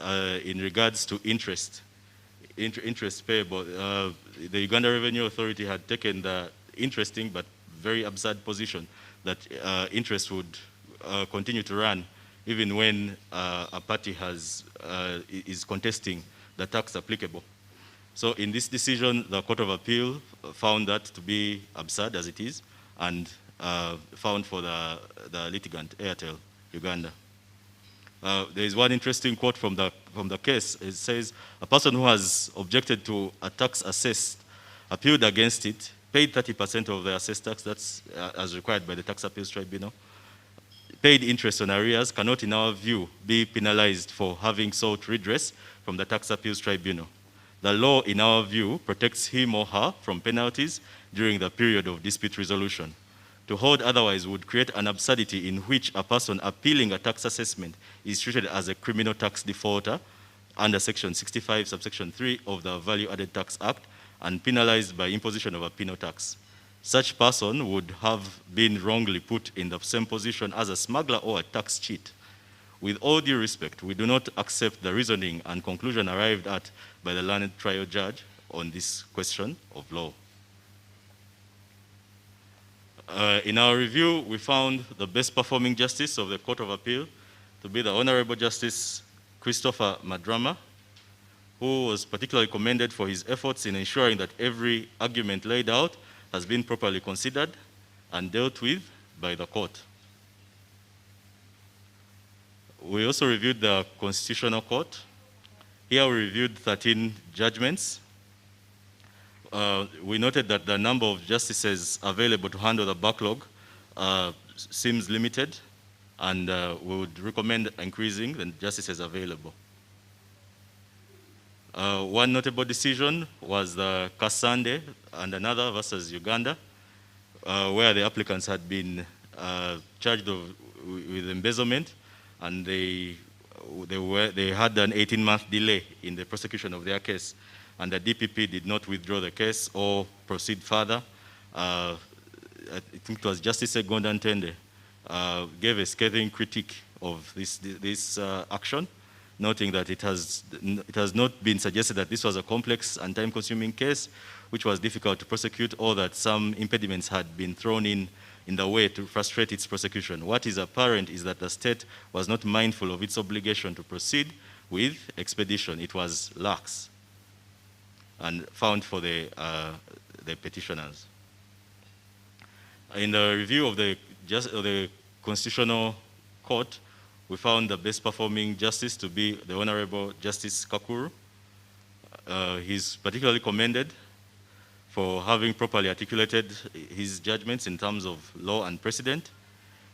in regards to interest payable. The Uganda Revenue Authority had taken the interesting but very absurd position that interest would continue to run even when a party is contesting the tax applicable. So in this decision, the Court of Appeal found that to be absurd as it is, and found for the litigant, Airtel Uganda. There is one interesting quote from the case. It says, "A person who has objected to a tax assessed, appealed against it, paid 30% of the assessed tax, that's as required by the Tax Appeals Tribunal. Paid interest on arrears cannot, in our view, be penalized for having sought redress from the Tax Appeals Tribunal. The law, in our view, protects him or her from penalties during the period of dispute resolution. To hold otherwise would create an absurdity in which a person appealing a tax assessment is treated as a criminal tax defaulter under Section 65, subsection 3 of the Value Added Tax Act and penalized by imposition of a penal tax. Such person would have been wrongly put in the same position as a smuggler or a tax cheat. With all due respect, we do not accept the reasoning and conclusion arrived at by the learned trial judge on this question of law. In our review, we found the best performing justice of the Court of Appeal to be the Honorable Justice Christopher Madrama, who was particularly commended for his efforts in ensuring that every argument laid out has been properly considered and dealt with by the court. We also reviewed the Constitutional Court. Here we reviewed 13 judgments. We noted that the number of justices available to handle the backlog seems limited, and we would recommend increasing the justices available. One notable decision was the Kasande and another versus Uganda, where the applicants had been charged with embezzlement, and they had an 18-month delay in the prosecution of their case, and the DPP did not withdraw the case or proceed further. I think it was Justice Gonda Ntende gave a scathing critique of this action, noting that it has not been suggested that this was a complex and time-consuming case, which was difficult to prosecute, or that some impediments had been thrown in the way to frustrate its prosecution. What is apparent is that the state was not mindful of its obligation to proceed with expedition. It was lax and found for the petitioners. In the review of the Constitutional Court, we found the best performing justice to be the Honorable Justice Kakuru. He's particularly commended for having properly articulated his judgments in terms of law and precedent.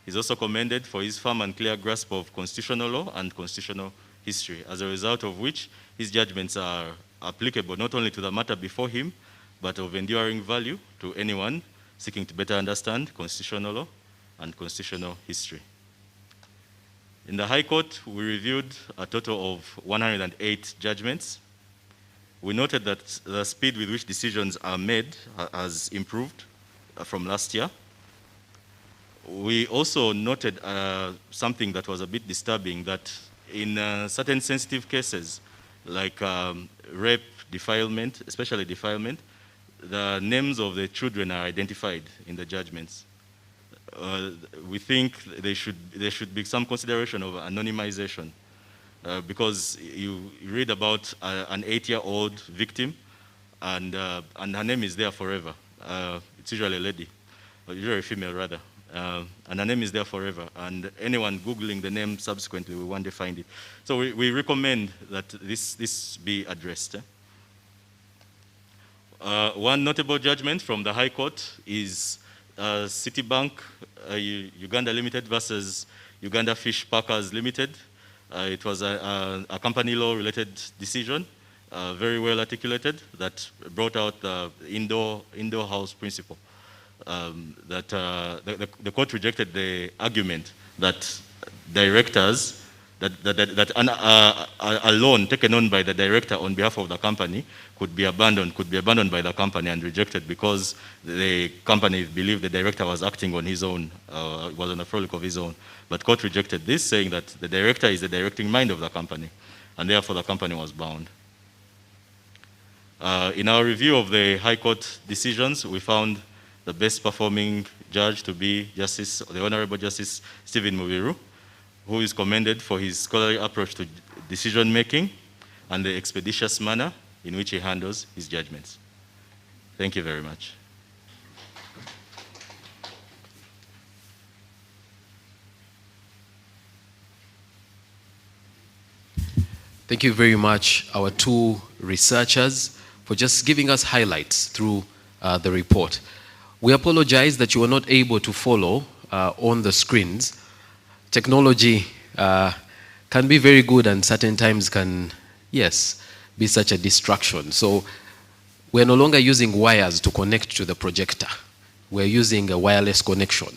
He's also commended for his firm and clear grasp of constitutional law and constitutional history, as a result of which his judgments are applicable not only to the matter before him, but of enduring value to anyone seeking to better understand constitutional law and constitutional history. In the High Court, we reviewed a total of 108 judgments. We noted that the speed with which decisions are made has improved from last year. We also noted something that was a bit disturbing, that in certain sensitive cases, like rape, defilement, especially defilement, the names of the children are identified in the judgments. We think there should be some consideration of anonymization, because you read about an 8-year-old victim, and her name is there forever. It's usually a lady, or usually a female rather, and her name is there forever. And anyone Googling the name subsequently will one day find it. So we recommend that this be addressed. One notable judgment from the High Court is Citibank Uganda Limited versus Uganda Fish Packers Limited. It was a company law related decision, very well articulated, that brought out the indoor house principle. That the court rejected the argument that directors, that a loan taken on by the director on behalf of the company could be abandoned by the company, and rejected because the company believed the director was acting on his own, was on a frolic of his own. But court rejected this, saying that the director is the directing mind of the company, and therefore the company was bound. In our review of the High Court decisions, we found the best performing judge to be the Honorable Justice Stephen Mubiru, who is commended for his scholarly approach to decision making and the expeditious manner in which he handles his judgments. Thank you very much.
Thank you very much, our two researchers, for just giving us highlights through the report. We apologize that you were not able to follow on the screens. Technology can be very good and certain times can, yes, be such a distraction. So we're no longer using wires to connect to the projector. We're using a wireless connection.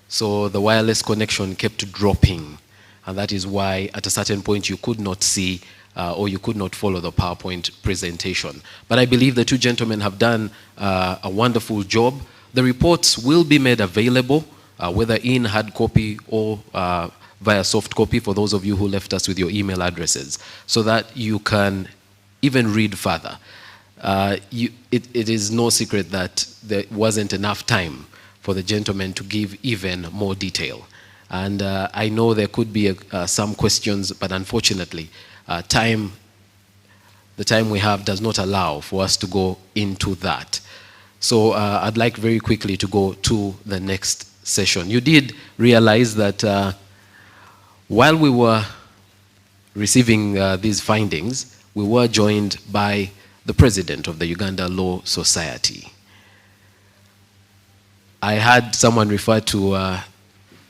So the wireless connection kept dropping, and that is why at a certain point you could not see or you could not follow the PowerPoint presentation. But I believe the two gentlemen have done a wonderful job. The reports will be made available, whether in hard copy or via soft copy for those of you who left us with your email addresses, so that you can even read further. It is no secret that there wasn't enough time for the gentlemen to give even more detail. And I know there could be some questions, but unfortunately, the time we have does not allow for us to go into that. So I'd like very quickly to go to the next session. You did realize that while we were receiving these findings, we were joined by the president of the Uganda Law Society. I had someone refer to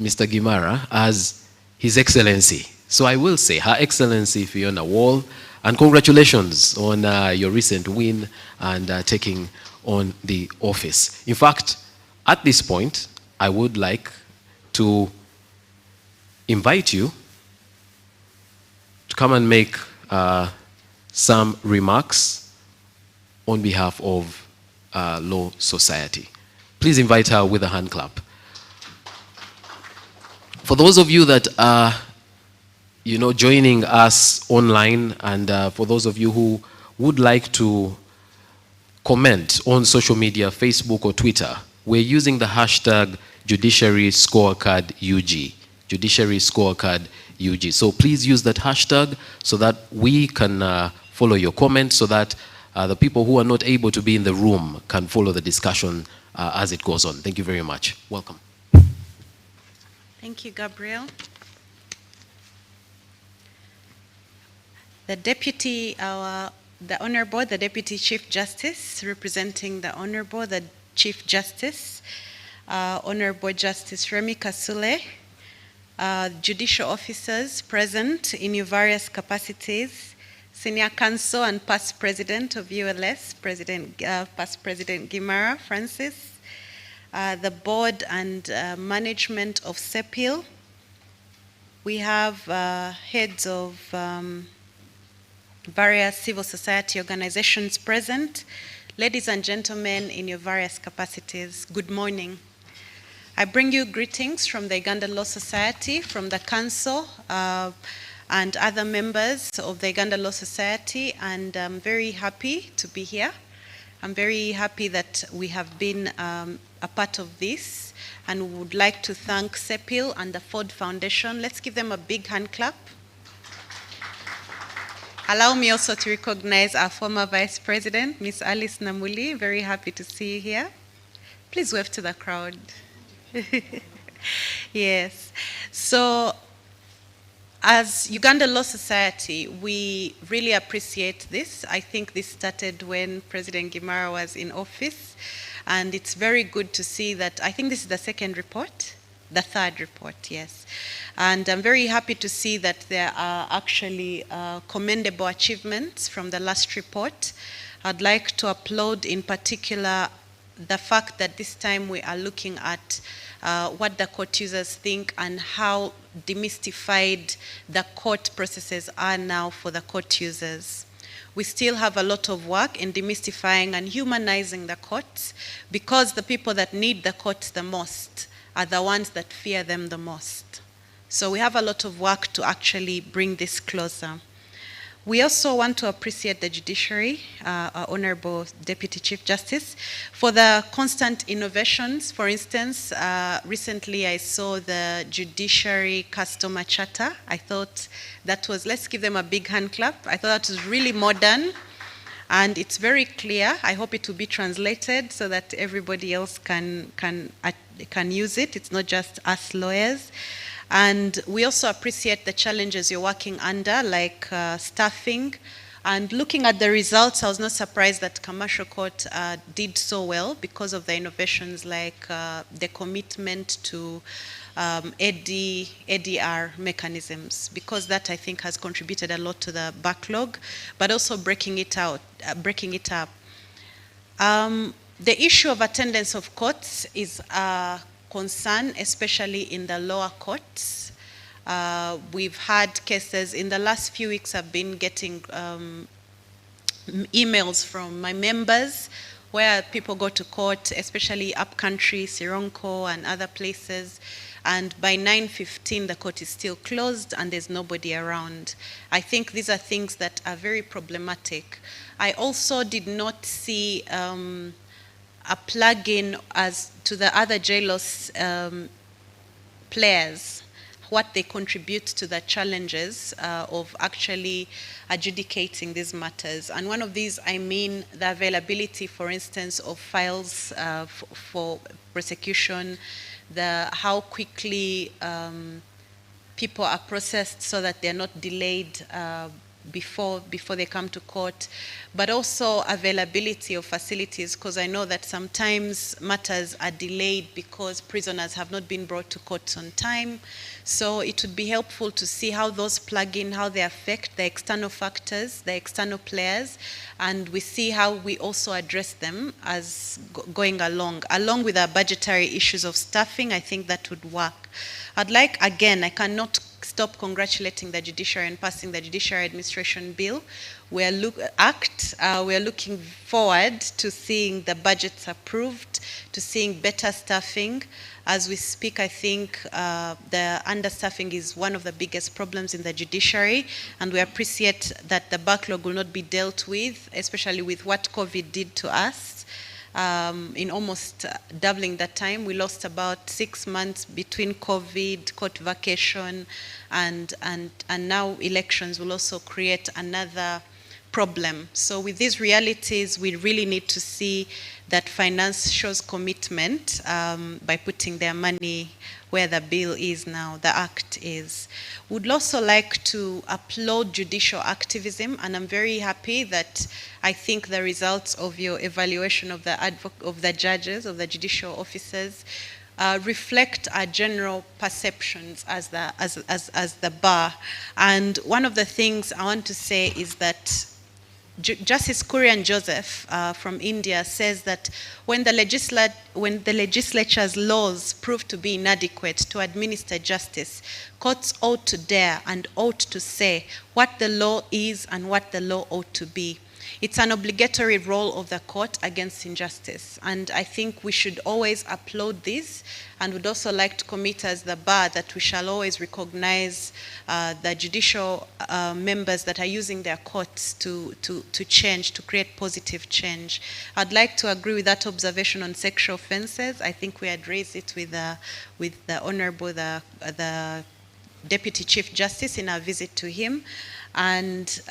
Mr. Gimara as His Excellency. So I will say Her Excellency Fiona Wall, and congratulations on your recent win and taking on the office. In fact, at this point, I would like to invite you to come and make some remarks on behalf of Law Society. Please invite her with a hand clap. For those of you that are joining us online, and for those of you who would like to comment on social media, Facebook or Twitter, we're using the hashtag Judiciary Scorecard UG. Judiciary Scorecard UG. So please use that hashtag so that we can follow your comments, so that the people who are not able to be in the room can follow the discussion as it goes on. Thank you very much. Welcome.
Thank you, Gabriel. The Honorable, the Deputy Chief Justice, representing the Honorable, the Chief Justice, Honorable Justice Remy Kasule, judicial officers present in your various capacities, Senior Counsel and Past President of ULS, Past President Gimara Francis, the Board and Management of CEPIL. We have heads of various civil society organizations present. Ladies and gentlemen in your various capacities, good morning. I bring you greetings from the Uganda Law Society, from the Council and other members of the Uganda Law Society, and I'm very happy to be here. I'm very happy that we have been a part of this, and would like to thank CEPIL and the Ford Foundation. Let's give them a big hand clap. Allow me also to recognize our former Vice President, Ms. Alice Namuli. Very happy to see you here. Please wave to the crowd. Yes. So, as Uganda Law Society, we really appreciate this. I think this started when President Gimara was in office, and it's very good to see that. I think this is the second report, the third report, yes. And I'm very happy to see that there are actually commendable achievements from the last report. I'd like to applaud in particular the fact that this time we are looking at what the court users think and how demystified the court processes are now for the court users. We still have a lot of work in demystifying and humanizing the courts, because the people that need the courts the most are the ones that fear them the most. So we have a lot of work to actually bring this closer. We also want to appreciate the judiciary, our Honorable Deputy Chief Justice, for the constant innovations. For instance, recently I saw the Judiciary Customer Charter. I thought that was, let's give them a big hand clap. I thought that was really modern, and it's very clear. I hope it will be translated so that everybody else can use it. It's not just us lawyers. And we also appreciate the challenges you're working under, like staffing, And looking at the results, I was not surprised that commercial court did so well because of the innovations like the commitment to ADR mechanisms, because that I think has contributed a lot to the backlog, but also breaking it up. The issue of attendance of courts is a concern, especially in the lower courts. We've had cases in the last few weeks. I've been getting emails from my members where people go to court, especially upcountry, Sironko and other places, and by 9:15 the court is still closed and there's nobody around. I think these are things that are very problematic. I also did not see a plug-in as to the other JLOS players, what they contribute to the challenges of actually adjudicating these matters. And one of these, I mean the availability, for instance, of files for prosecution, how quickly people are processed so that they're not delayed before they come to court, but also availability of facilities, because I know that sometimes matters are delayed because prisoners have not been brought to court on time. So it would be helpful to see how those plug in, how they affect the external factors, the external players, and we see how we also address them as going along with our budgetary issues of staffing. I think that would work. Again, I cannot stop congratulating the judiciary and passing the Judiciary Administration Bill. We are looking forward to seeing the budgets approved, to seeing better staffing. As we speak, I think the understaffing is one of the biggest problems in the judiciary, and we appreciate that the backlog will not be dealt with, especially with what COVID did to us. In almost doubling that time, we lost about 6 months between COVID, court vacation, and now elections will also create another problem. So with these realities, we really need to see that finance shows commitment by putting their money where the bill is now, the act is. Would also like to applaud judicial activism, and I'm very happy that I think the results of your evaluation of the judges, of the judicial officers, reflect our general perceptions as the bar. And one of the things I want to say is that Justice Kurian Joseph from India says that when the legislature's laws prove to be inadequate to administer justice, courts ought to dare and ought to say what the law is and what the law ought to be. It's an obligatory role of the court against injustice, and I think we should always applaud this, and would also like to commit as the bar that we shall always recognize the judicial members that are using their courts to change, to create positive change. I'd like to agree with that observation on sexual offenses. I think we had raised it with the Honorable, the Deputy Chief Justice in our visit to him, and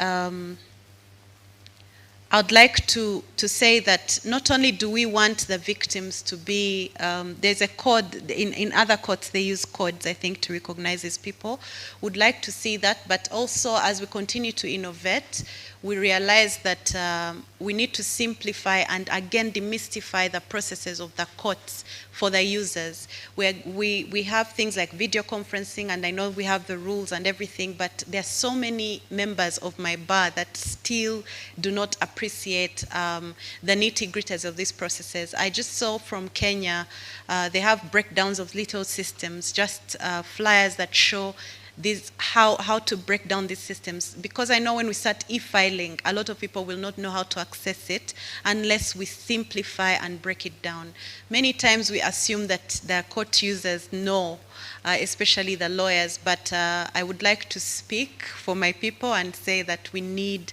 I'd like to say that not only do we want the victims to be, there's a code, in other courts they use codes, I think, to recognize these people. Would like to see that, but also as we continue to innovate, we realize that we need to simplify and again demystify the processes of the courts for the users. We have things like video conferencing, and I know we have the rules and everything, but there are so many members of my bar that still do not appreciate the nitty-gritties of these processes. I just saw from Kenya, they have breakdowns of little systems, just flyers that show how to break down these systems, because I know when we start e-filing, a lot of people will not know how to access it unless we simplify and break it down. Many times we assume that the court users know, especially the lawyers, but I would like to speak for my people and say that we need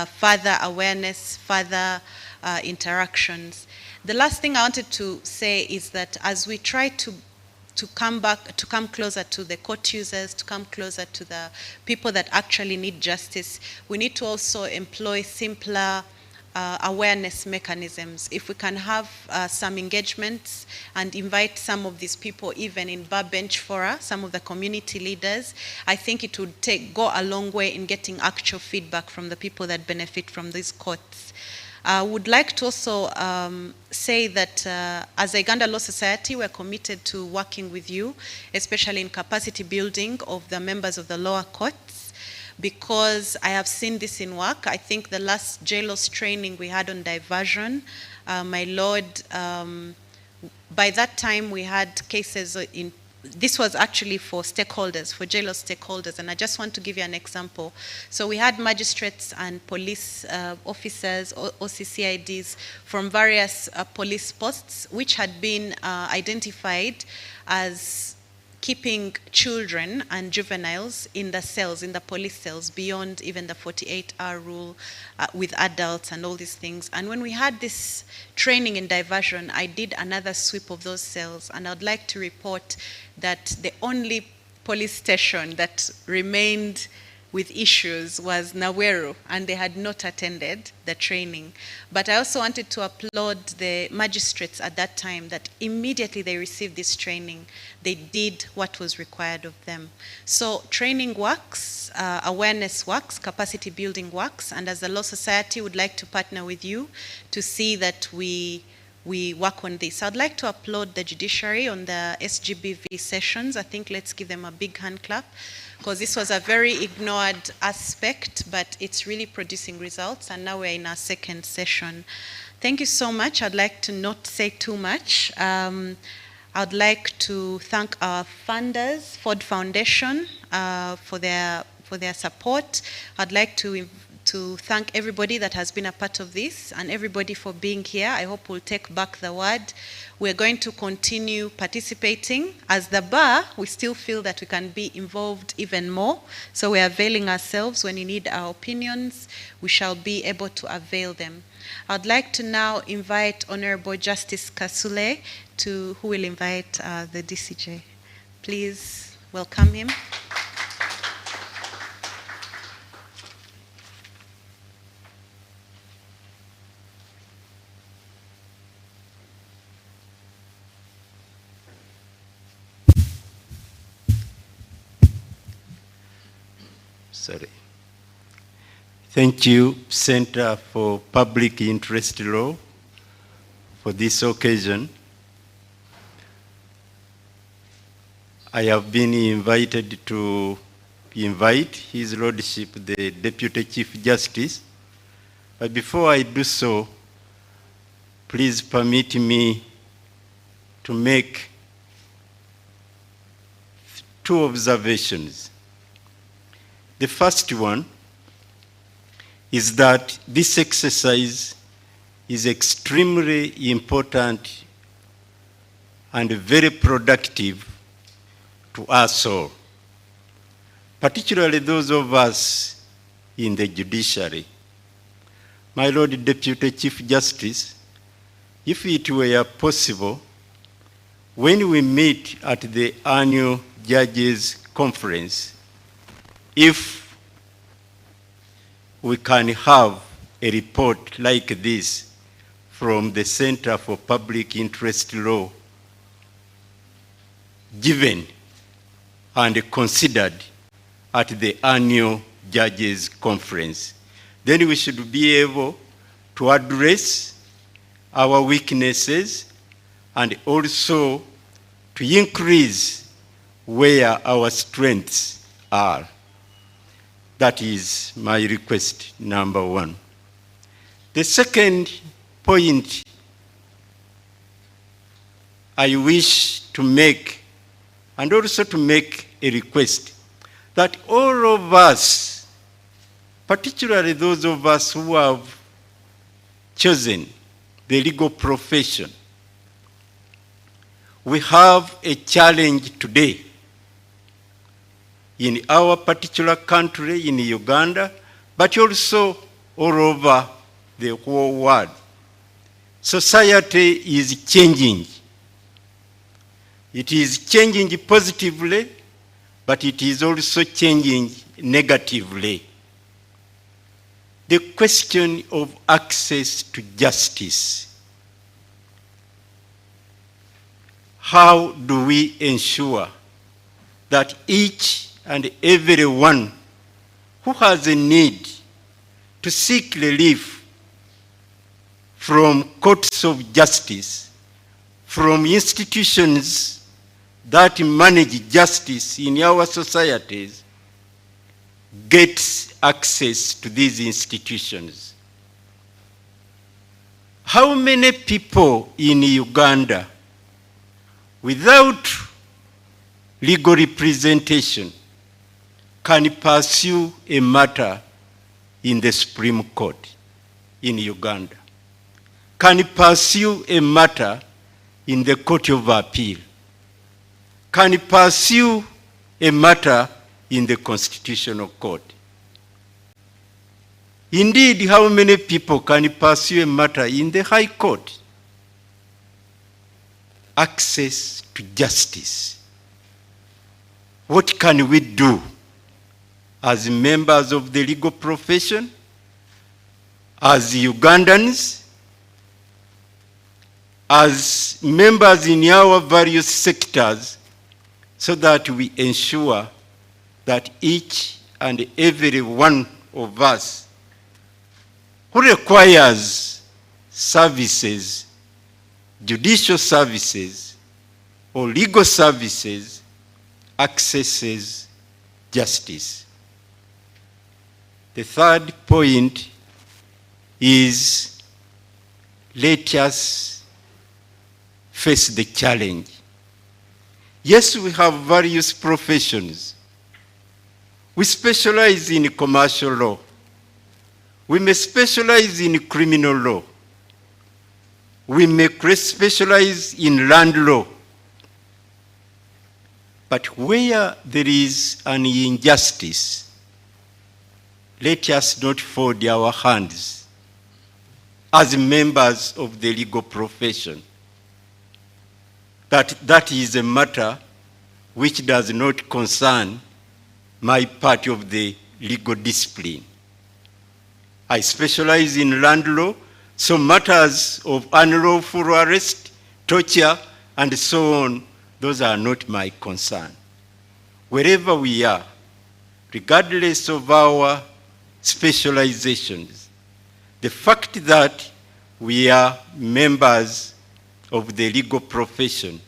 further awareness, further interactions. The last thing I wanted to say is that as we try to come closer to the court users, to come closer to the people that actually need justice, we need to also employ simpler awareness mechanisms. If we can have some engagements and invite some of these people even in bar bench fora, some of the community leaders, I think it would go a long way in getting actual feedback from the people that benefit from these courts. I would like to also say that as a Uganda Law Society, we're committed to working with you, especially in capacity building of the members of the lower courts, because I have seen this in work. I think the last JLOS training we had on diversion, my lord, by that time we had cases in, this was actually for stakeholders, for JLOS stakeholders, and I just want to give you an example. So we had magistrates and police officers, OCCIDs from various police posts, which had been identified as keeping children and juveniles in the cells, in the police cells, beyond even the 48-hour rule with adults and all these things. And when we had this training in diversion, I did another sweep of those cells, and I'd like to report that the only police station that remained with issues was Naweru, and they had not attended the training. But I also wanted to applaud the magistrates at that time that immediately they received this training, they did what was required of them. So training works, awareness works, capacity building works, and as a law society, would like to partner with you to see that we work on this. I'd like to applaud the judiciary on the SGBV sessions. I think let's give them a big hand clap, because this was a very ignored aspect, but it's really producing results, and now we're in our second session. Thank you so much. I'd like to not say too much. I'd like to thank our funders, Ford Foundation, for their support. I'd like to thank everybody that has been a part of this and everybody for being here. I hope we'll take back the word. We're going to continue participating. As the bar, we still feel that we can be involved even more. So we're availing ourselves. When you need our opinions, we shall be able to avail them. I'd like to now invite Honorable Justice Kasule, who will invite the DCJ. Please welcome him.
Sorry. Thank you, Center for Public Interest Law, for this occasion. I have been invited to invite His Lordship, the Deputy Chief Justice. But before I do so, please permit me to make two observations. The first one is that this exercise is extremely important and very productive to us all, particularly those of us in the judiciary. My Lord Deputy Chief Justice, if it were possible, when we meet at the annual Judges Conference, if we can have a report like this from the Center for Public Interest Law given and considered at the annual Judges Conference, then we should be able to address our weaknesses and also to increase where our strengths are. That is my request, number one. The second point I wish to make, and also to make a request, that all of us, particularly those of us who have chosen the legal profession, we have a challenge today in our particular country, in Uganda, but also all over the whole world. Society is changing. It is changing positively, but it is also changing negatively. the question of access to justice. How do we ensure that each and every one who has a need to seek relief from courts of justice, from institutions that manage justice in our societies, gets access to these institutions? How many people in Uganda, without legal representation, can pursue a matter in the Supreme Court in Uganda? Can pursue a matter in the Court of Appeal? Can pursue a matter in the Constitutional Court? Indeed, how many people can pursue a matter in the High Court? Access to justice. What can we do as members of the legal profession, as Ugandans, as members in our various sectors, so that we ensure that each and every one of us who requires services, judicial services, or legal services, accesses justice? The third point is, let us face the challenge. Yes, we have various professions. We specialize in commercial law. We may specialize in criminal law. We may specialize in land law. But where there is an injustice, let us not fold our hands as members of the legal profession. That is a matter which does not concern my part of the legal discipline. I specialize in land law, so matters of unlawful arrest, torture, and so on, those are not my concern. Wherever we are, regardless of our specializations, the fact that we are members of the legal profession,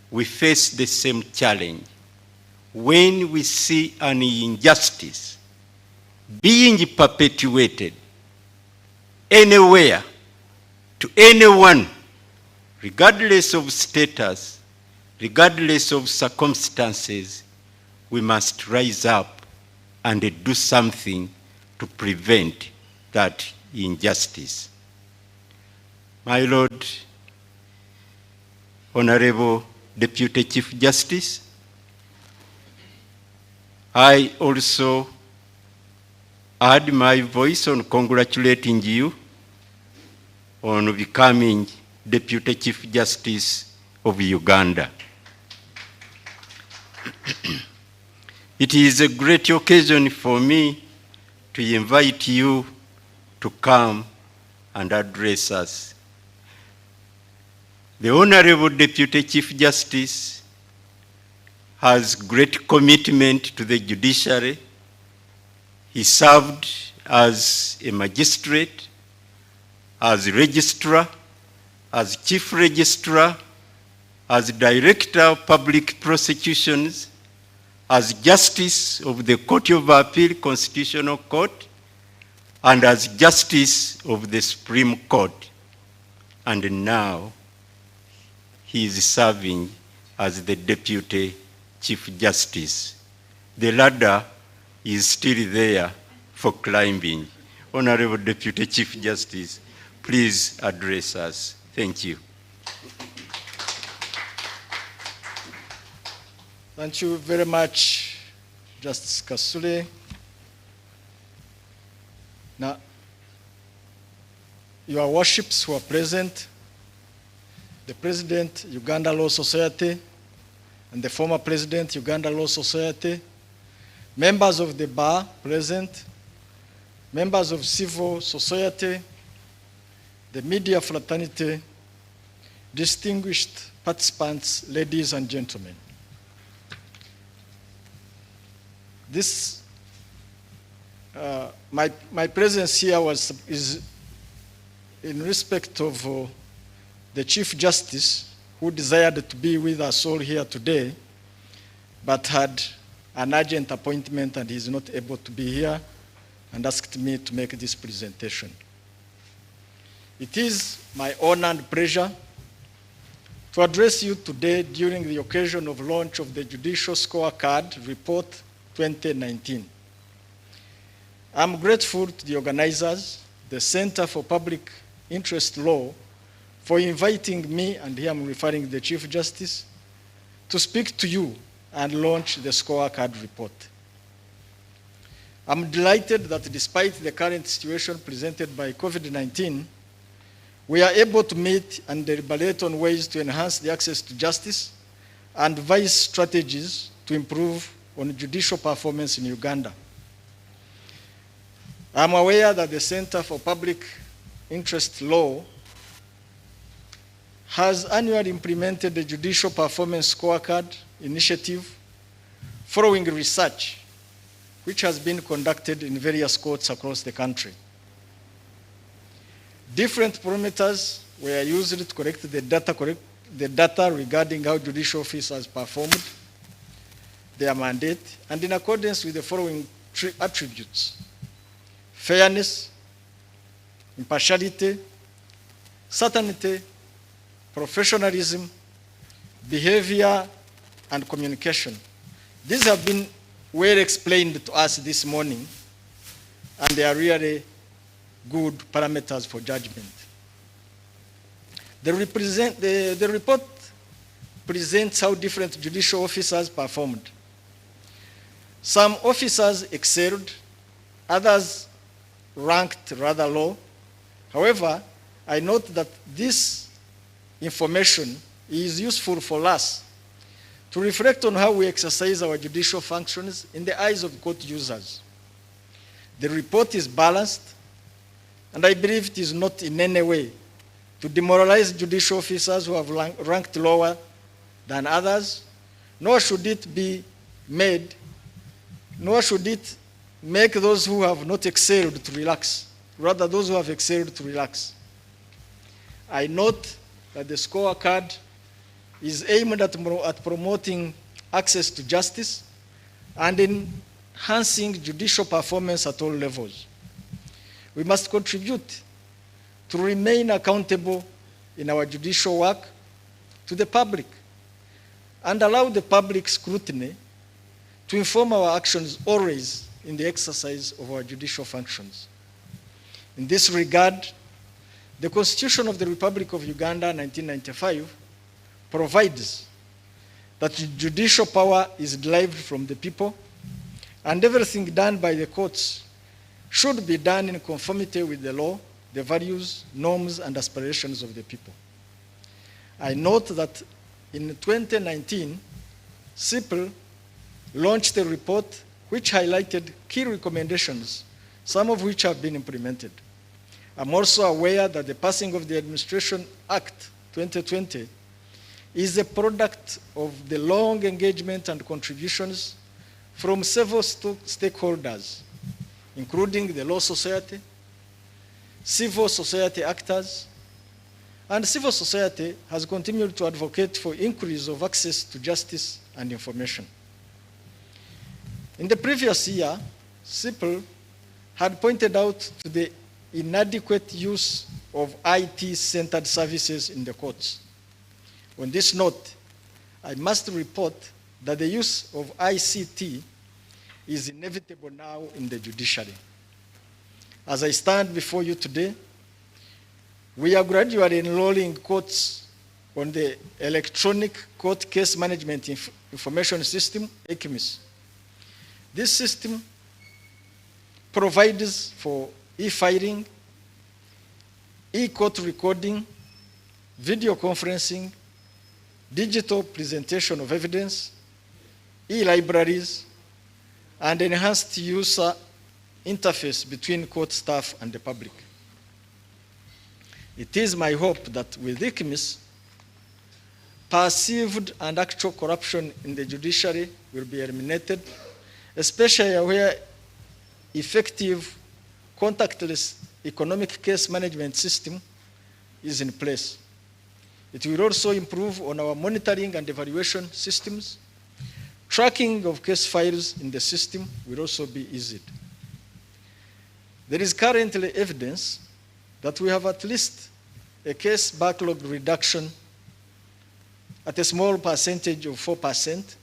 we face the same challenge. When we see an injustice being perpetuated anywhere to anyone, regardless of status, regardless of circumstances, we must rise up and do something to prevent that injustice. My Lord, Honorable Deputy Chief Justice, I also add my voice on congratulating you on becoming Deputy Chief Justice of Uganda. It is a great occasion for me to invite you to come and address us. The Honorable Deputy Chief Justice has great commitment to the judiciary. He served as a magistrate, as registrar, as chief registrar, as director of public prosecutions, as justice of the Court of Appeal, Constitutional Court, and as justice of the Supreme Court. And now he is serving as the Deputy Chief Justice. The ladder is still there for climbing. Honorable Deputy Chief Justice, please address us. Thank you.
Thank you very much, Justice Kasule. Now, your worships who are present, the President, Uganda Law Society, and the former President, Uganda Law Society, members of the bar present, members of civil society, the media fraternity, distinguished participants, ladies and gentlemen. My presence here is in respect of the Chief Justice, who desired to be with us all here today, but had an urgent appointment and is not able to be here, and asked me to make this presentation. It is my honor and pleasure to address you today during the occasion of launch of the Judicial Scorecard Report 2019. I'm grateful to the organizers, the Center for Public Interest Law, for inviting me, and here I'm referring to the Chief Justice, to speak to you and launch the scorecard report. I'm delighted that despite the current situation presented by COVID-19, we are able to meet and deliberate on ways to enhance the access to justice and devise strategies to improve on judicial performance in Uganda. I'm aware that the Center for Public Interest Law has annually implemented the Judicial Performance Scorecard initiative following research which has been conducted in various courts across the country. Different parameters were used to collect the data regarding how judicial officers performed their mandate, and in accordance with the following attributes: fairness, impartiality, certainty, professionalism, behavior, and communication. These have been well explained to us this morning, and they are really good parameters for judgment. The report presents how different judicial officers performed. Some officers excelled, others ranked rather low. However, I note that this information is useful for us to reflect on how we exercise our judicial functions in the eyes of court users. The report is balanced, and I believe it is not in any way to demoralize judicial officers who have ranked lower than others, nor should it make those who have not excelled to relax, rather those who have excelled to relax. I note that the scorecard is aimed at promoting access to justice and enhancing judicial performance at all levels. We must contribute to remain accountable in our judicial work to the public and allow the public scrutiny to inform our actions always in the exercise of our judicial functions. In this regard, the Constitution of the Republic of Uganda, 1995, provides that judicial power is derived from the people, and everything done by the courts should be done in conformity with the law, the values, norms, and aspirations of the people. I note that in 2019, CIPL launched a report which highlighted key recommendations, some of which have been implemented. I'm also aware that the passing of the Administration Act 2020 is a product of the long engagement and contributions from several stakeholders, including the law society, civil society actors, and civil society has continued to advocate for increase of access to justice and information. In the previous year, CIPL had pointed out to the inadequate use of IT-centered services in the courts. On this note, I must report that the use of ICT is inevitable now in the judiciary. As I stand before you today, we are gradually enrolling courts on the Electronic Court Case Management Information System, ECMIS. This system provides for e-filing, e-court recording, video conferencing, digital presentation of evidence, e-libraries, and enhanced user interface between court staff and the public. It is my hope that with ICMIS, perceived and actual corruption in the judiciary will be eliminated, especially where effective contactless economic case management system is in place. It will also improve on our monitoring and evaluation systems. Tracking of case files in the system will also be eased. There is currently evidence that we have at least a case backlog reduction at a small percentage of 4%,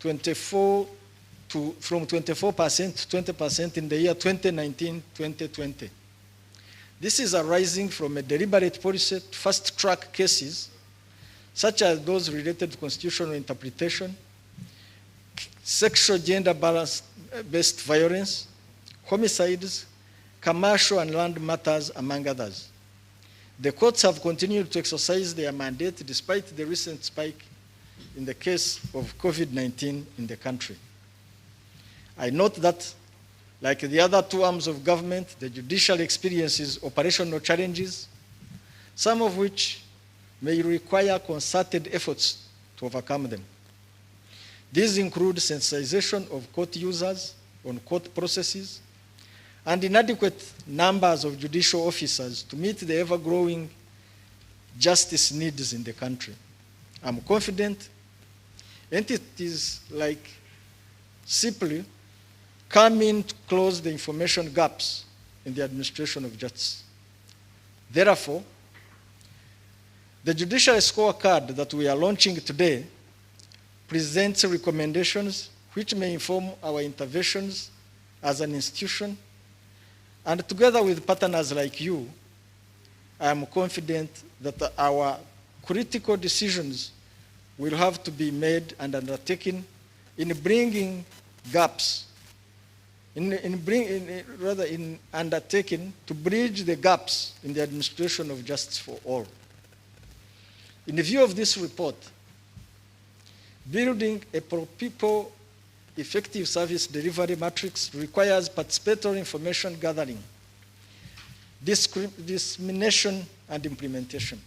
from 24% to 20% in the year 2019-2020. This is arising from a deliberate policy to fast-track cases, such as those related to constitutional interpretation, sexual gender balance-based violence, homicides, commercial and land matters, among others. The courts have continued to exercise their mandate despite the recent spike in the case of COVID-19 in the country. I note that, like the other two arms of government, the judicial experiences operational challenges, some of which may require concerted efforts to overcome them. These include sensitization of court users on court processes and inadequate numbers of judicial officers to meet the ever-growing justice needs in the country. I'm confident entities like CIPLI come in to close the information gaps in the administration of justice. Therefore, the judicial scorecard that we are launching today presents recommendations which may inform our interventions as an institution, and together with partners like you, I am confident that our critical decisions will have to be made and undertaken in bringing gaps, in undertaking to bridge the gaps in the administration of justice for all. In view of this report, building a pro-people effective service delivery matrix requires participatory information gathering, dissemination, and implementation.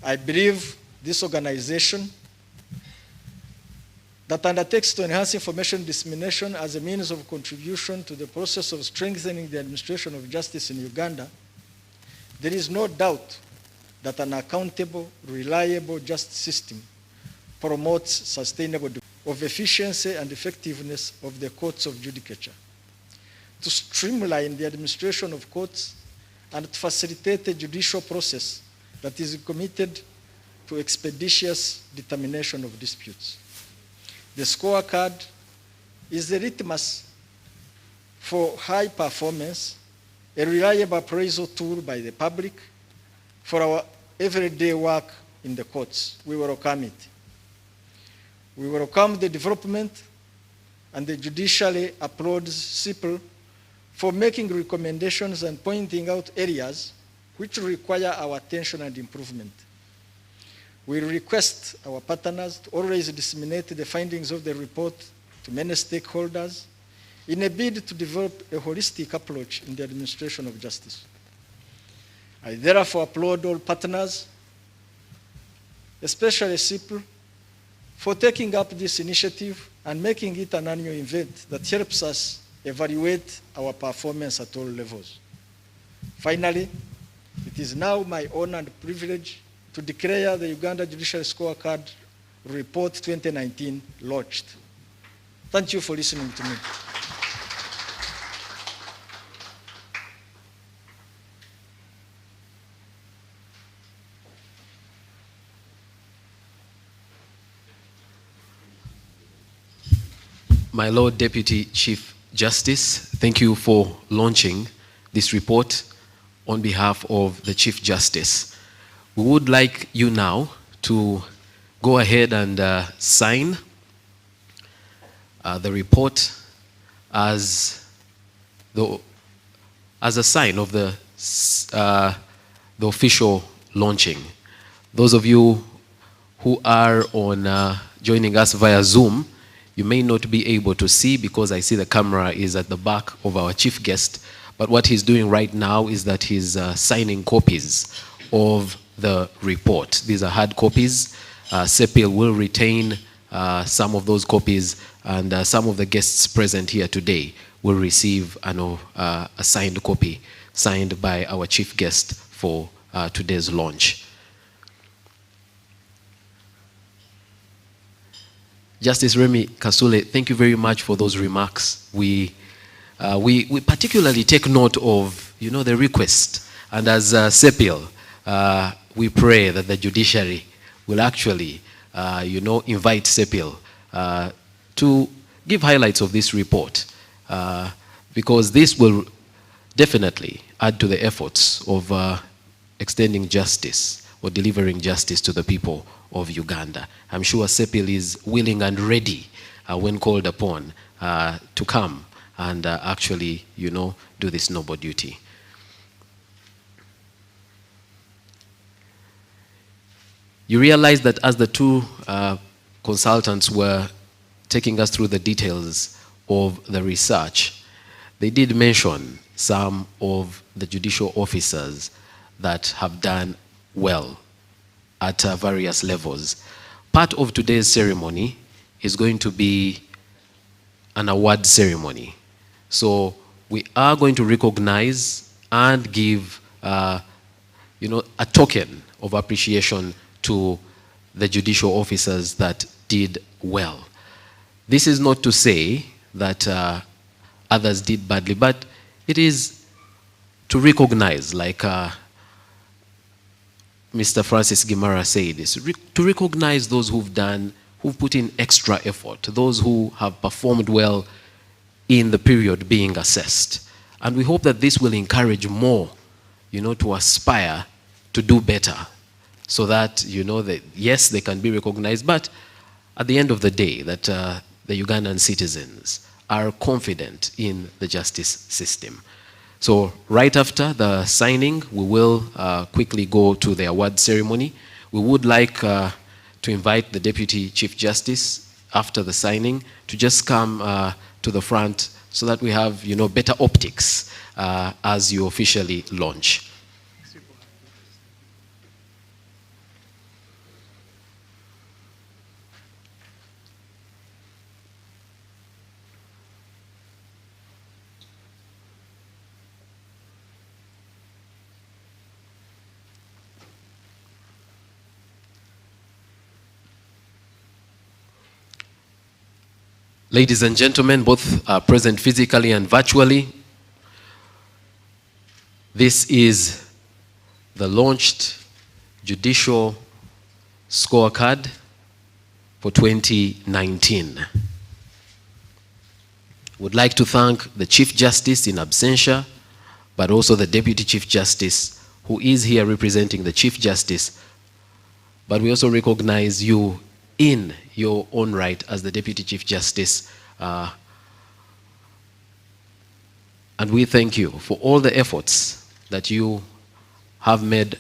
I believe this organization that undertakes to enhance information dissemination as a means of contribution to the process of strengthening the administration of justice in Uganda, there is no doubt that an accountable, reliable justice system promotes sustainable development of efficiency and effectiveness of the courts of judicature, to streamline the administration of courts, and to facilitate a judicial process that is committed to expeditious determination of disputes. The scorecard is the litmus for high performance, a reliable appraisal tool by the public for our everyday work in the courts. We welcome it. We welcome the development, and the judiciary applauds CIPL for making recommendations and pointing out areas which require our attention and improvement. We request our partners to always disseminate the findings of the report to many stakeholders in a bid to develop a holistic approach in the administration of justice. I therefore applaud all partners, especially CIPL, for taking up this initiative and making it an annual event that helps us evaluate our performance at all levels. Finally, it is now my honor and privilege to declare the Uganda Judiciary Scorecard Report 2019 launched. Thank you for listening to me.
My Lord Deputy Chief Justice, thank you for launching this report on behalf of the Chief Justice. We would like you now to go ahead and sign the report as a sign of the official launching. Those of you who are on joining us via Zoom, you may not be able to see because I see the camera is at the back of our chief guest. But what he's doing right now is that he's signing copies of the report. These are hard copies. CEPIL will retain some of those copies, and some of the guests present here today will receive a signed copy, signed by our chief guest for today's launch. Justice Remy Kasule, thank you very much for those remarks. We particularly take note of, the request. And as CEPIL, we pray that the judiciary will actually, invite CEPIL to give highlights of this report, because this will definitely add to the efforts of extending justice or delivering justice to the people of Uganda. I'm sure CEPIL is willing and ready when called upon to come and actually, do this noble duty. You realize that as the two consultants were taking us through the details of the research, they did mention some of the judicial officers that have done well at various levels. Part of today's ceremony is going to be an award ceremony. So we are going to recognize and give a token of appreciation to the judicial officers that did well. This is not to say that others did badly, but it is to recognize, like Mr. Francis Gimara said, is to recognize those who've put in extra effort, those who have performed well in the period being assessed. And we hope that this will encourage more, to aspire to do better, so that, that yes, they can be recognized, but at the end of the day, that the Ugandan citizens are confident in the justice system. So right after the signing, we will quickly go to the award ceremony. We would like to invite the Deputy Chief Justice after the signing to just come to the front so that we have, better optics as you officially launch. Ladies and gentlemen, both present physically and virtually, this is the launched judicial scorecard for 2019. Would like to thank the Chief Justice in absentia, but also the Deputy Chief Justice who is here representing the Chief Justice. But we also recognize you in your own right as the Deputy Chief Justice. And we thank you for all the efforts that you have made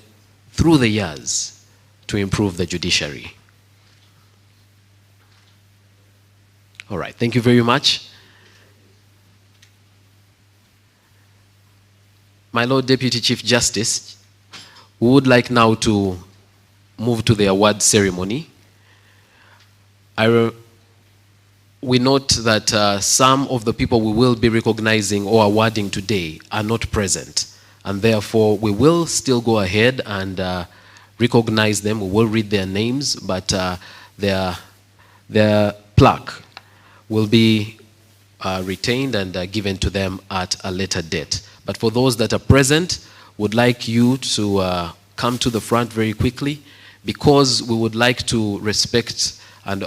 through the years to improve the judiciary. All right, thank you very much. My Lord Deputy Chief Justice, we would like now to move to the award ceremony. We note that some of the people we will be recognizing or awarding today are not present, and therefore we will still go ahead and recognize them. We will read their names, but their plaque will be retained and given to them at a later date. But for those that are present, would like you to come to the front very quickly, because we would like to respect and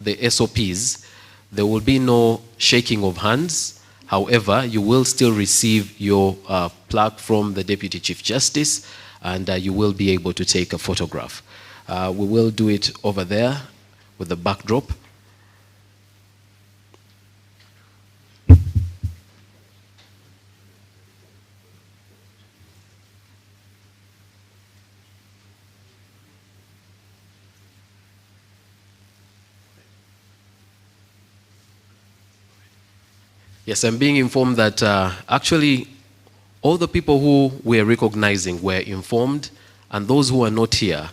the SOPs. There will be no shaking of hands. However, you will still receive your plaque from the Deputy Chief Justice, and you will be able to take a photograph. We will do it over there with the backdrop. Yes, I'm being informed that actually all the people who we're recognizing were informed, and those who are not here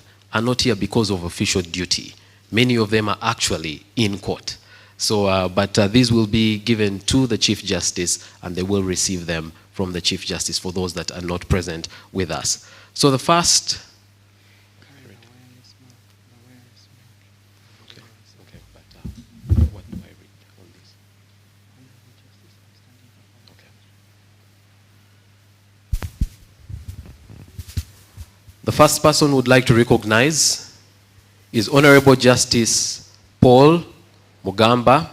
because of official duty. Many of them are actually in court. So, but these will be given to the Chief Justice, and they will receive them from the Chief Justice for those that are not present with us. So the first... The first person would like to recognize is Honorable Justice Paul Mugamba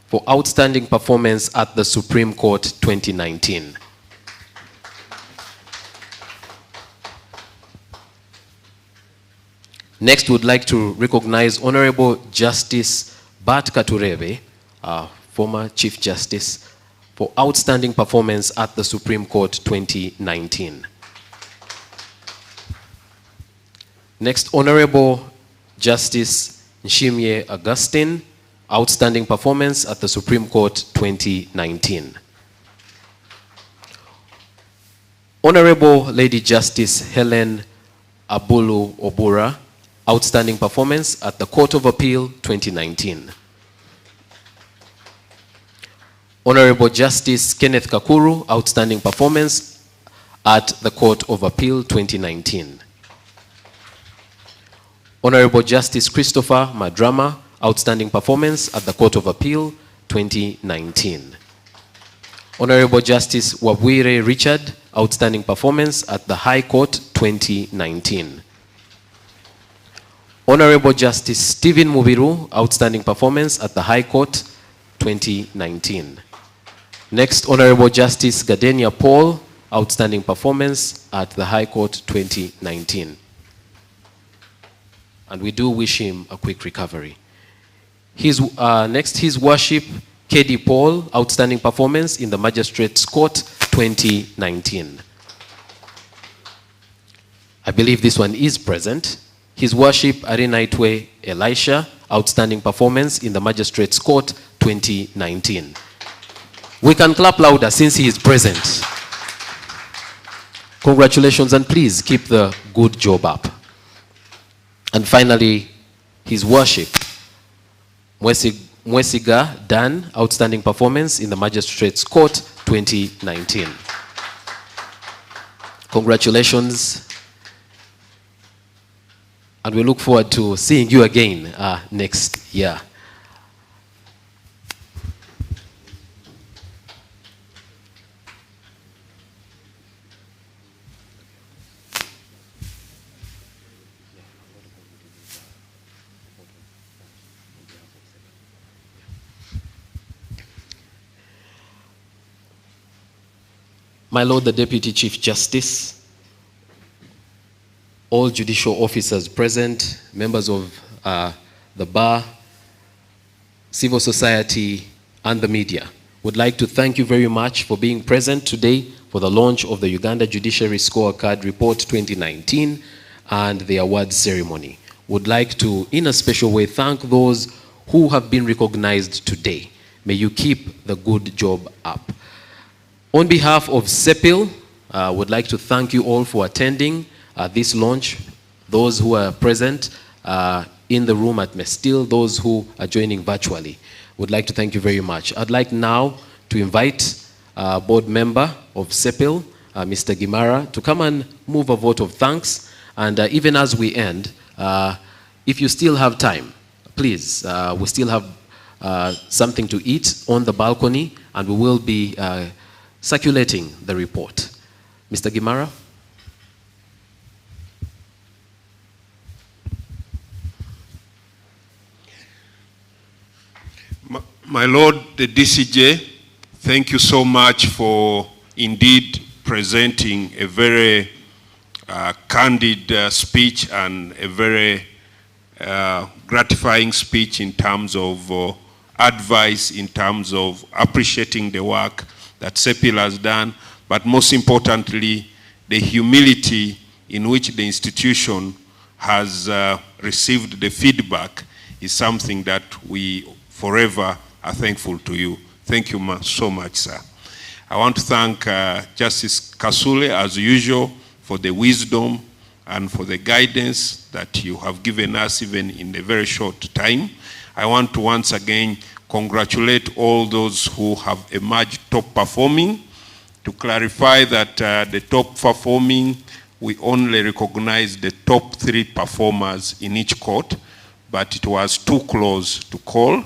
for outstanding performance at the Supreme Court 2019. Next, would like to recognize Honorable Justice Bat Katurebe, former Chief Justice, for outstanding performance at the Supreme Court 2019. Next, Honorable Justice Nshimye Augustine, outstanding performance at the Supreme Court 2019. Honorable Lady Justice Helen Abulu Obura, outstanding performance at the Court of Appeal 2019. Honorable Justice Kenneth Kakuru, outstanding performance at the Court of Appeal 2019. Honorable Justice Christopher Madrama, outstanding performance at the Court of Appeal 2019. Honorable Justice Wabwire Richard, outstanding performance at the High Court 2019. Honorable Justice Stephen Mubiru, outstanding performance at the High Court 2019. Next, Honorable Justice Gadenia Paul, outstanding performance at the High Court 2019. And we do wish him a quick recovery. Next, His Worship K.D. Paul, outstanding performance in the Magistrates Court 2019. I believe this one is present. His Worship Arenaitwe Elisha, outstanding performance in the Magistrates Court 2019. We can clap louder since he is present. Congratulations, and please keep the good job up. And finally, His Worship Mwesiga Dan, outstanding performance in the Magistrates Court 2019. Congratulations. And we look forward to seeing you again next year. My Lord, the Deputy Chief Justice, all judicial officers present, members of the bar, civil society, and the media, would like to thank you very much for being present today for the launch of the Uganda Judiciary Scorecard Report 2019 and the awards ceremony. Would like to, in a special way, thank those who have been recognized today. May you keep the good job up. On behalf of CEPIL, I would like to thank you all for attending this launch. Those who are present in the room at Mestil, those who are joining virtually, would like to thank you very much. I'd like now to invite board member of CEPIL, Mr. Gimara, to come and move a vote of thanks. And even as we end, if you still have time, please, we still have something to eat on the balcony, and we will be circulating the report. Mr. Gimara?
My Lord, the DCJ, thank you so much for indeed presenting a very candid speech and a very gratifying speech in terms of advice, in terms of appreciating the work that CEPIL has done, but most importantly, the humility in which the institution has received the feedback is something that we forever are thankful to you. Thank you so much, sir. I want to thank Justice Kasule, as usual, for the wisdom and for the guidance that you have given us even in a very short time. I want to once again congratulate all those who have emerged top performing. To clarify that the top performing, we only recognize the top 3 performers in each court, but it was too close to call.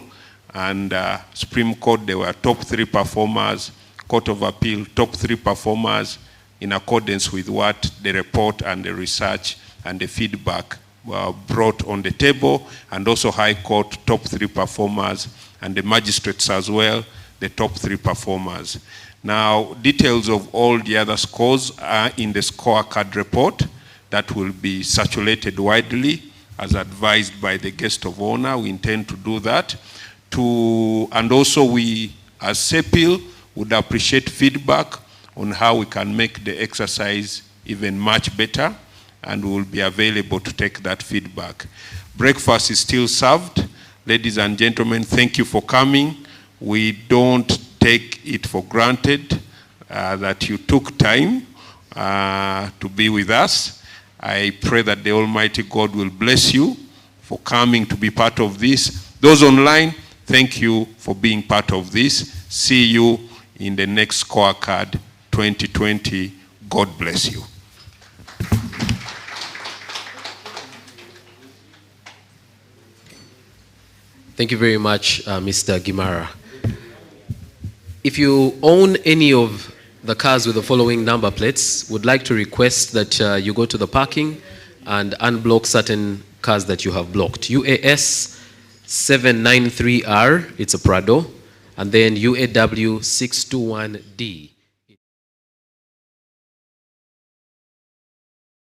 And Supreme Court, there were top 3 performers, Court of Appeal, top 3 performers, in accordance with what the report and the research and the feedback were brought on the table, and also High Court, top 3 performers, and the magistrates as well, the top 3 performers. Now, details of all the other scores are in the scorecard report that will be circulated widely as advised by the guest of honor. We intend to do that. And also we, as SEPIL, would appreciate feedback on how we can make the exercise even much better, and we will be available to take that feedback. Breakfast is still served. Ladies and gentlemen, thank you for coming. We don't take it for granted that you took time to be with us. I pray that the Almighty God will bless you for coming to be part of this. Those online, thank you for being part of this. See you in the next scorecard 2020. God bless you.
Thank you very much, Mr. Gimara. If you own any of the cars with the following number plates, would like to request that you go to the parking and unblock certain cars that you have blocked. UAS 793R, it's a Prado, and then UAW 621D.